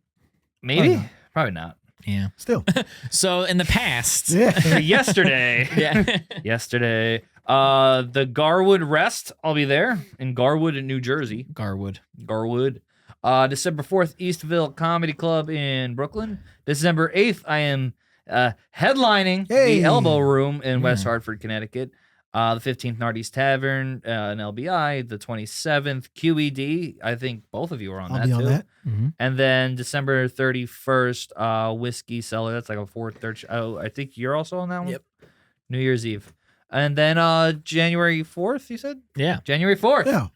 Maybe? not. Probably not. Yeah. Still. So in the past. Yeah. Yesterday. Yeah. Yesterday. The Garwood Rest. I'll be there in Garwood in New Jersey. Garwood. Garwood. December 4th, Eastville Comedy Club in Brooklyn. December 8th, I am headlining Hey. the Elbow Room in West Yeah. Hartford, Connecticut. The 15th, Northeast Tavern in LBI. The 27th, QED. I think both of you are on I'll that be too. on that. Mm-hmm. And then December 31st, Whiskey Cellar. That's like a third. Oh, I think you're also on that one? Yep. New Year's Eve. And then January 4th, you said? Yeah. January 4th. Yeah.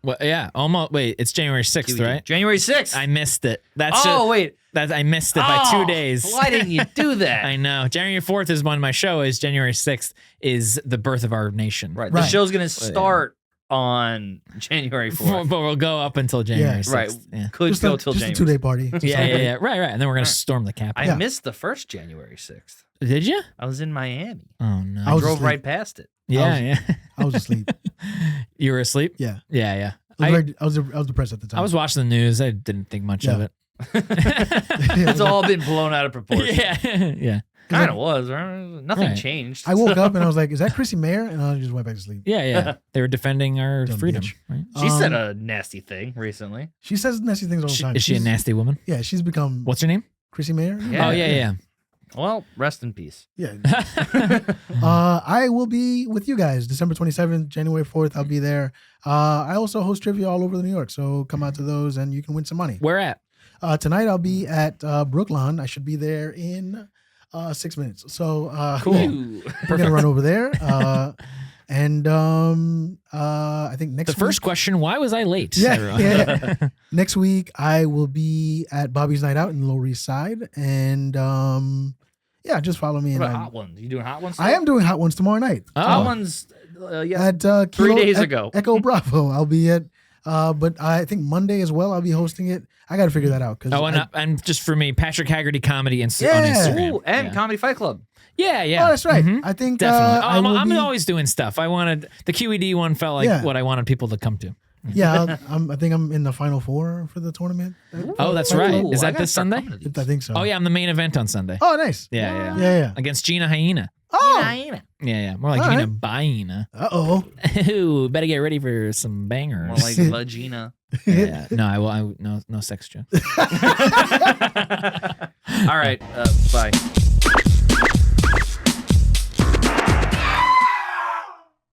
Well, yeah. Almost. Wait, it's January 6th, QED. right? January 6th. I missed it. That's wait. I missed it by 2 Oh, days. Why didn't you do that? I know. January 4th is when my show is. January 6th is the birth of our nation. Right. The Right. show's going to start on January 4th. But we'll go up until January 6th. Right. Yeah. Could Just go a, till just a January. 2-day party. Just Yeah, yeah, celebrate. yeah. Right, right. And then we're going to Right. storm the I Capitol. Yeah. missed the first January 6th. Did you? I was in Miami. Oh, no. I was Drove asleep. right past it. yeah, was- yeah. I was aslep. You were asleep? Yeah. Yeah, yeah. I was depressed at the time. I was watching the news. I didn't think much of Yeah. it. It's all been blown out of proportion. Yeah, yeah. Kind of was. Right? Nothing Right. changed. I woke up and I was like, "Is that Chrissy Mayer?" And I just went back to sleep. Yeah, yeah. They were defending our Dumb freedom. bitch. Right? She said Um, a nasty thing recently. She says nasty things all the time. Is she a She's- nasty woman? Yeah, she's become What's her name? Chrissy Mayer. Yeah. Oh, yeah, Well, rest in peace. Yeah. yeah. I will be with you guys December 27th, January 4th. I'll be there. I also host trivia all over New York, so come out to those and you can win some money. Where at? Tonight I'll be at Brooklyn. I should be there in 6 minutes. So Cool. we're gonna run over there. And I think next The first question, why was I late? Yeah, everyone? yeah. next week I will be at Bobby's Night Out in the Lower East Side, and yeah, just follow me. What And about I'm- hot ones? You doing hot ones? I am doing hot ones tomorrow night. Hot Oh, ones. Yeah. At 3 Kilo- days Ec- ago. Echo Bravo. I'll be at, but I think Monday as well. I'll be hosting it. I got to figure that out because and just for me, Patrick Haggerty Comedy on Yeah. Instagram. Ooh, and yeah. Comedy Fight Club. Yeah, yeah. Oh, that's right. Mhm. I think Definitely. I I'm always doing stuff. I wanted the QED one felt like Yeah. what I wanted people to come to. yeah. I think I'm in the final four for the tournament. Oh, that's Ooh, right. Ooh, Is I that gotta this start Sunday? coming to these. I think so. Oh yeah, I'm the main event on Sunday. Oh, nice. Yeah, yeah. Yeah. Against Gina Hyena. Oh. Yeah, yeah. More like All Gina right. Baina. Oh. Ooh, better get ready for some bangers. More like Vagina. Yeah. No, I will. No sex joke. All right. Bye.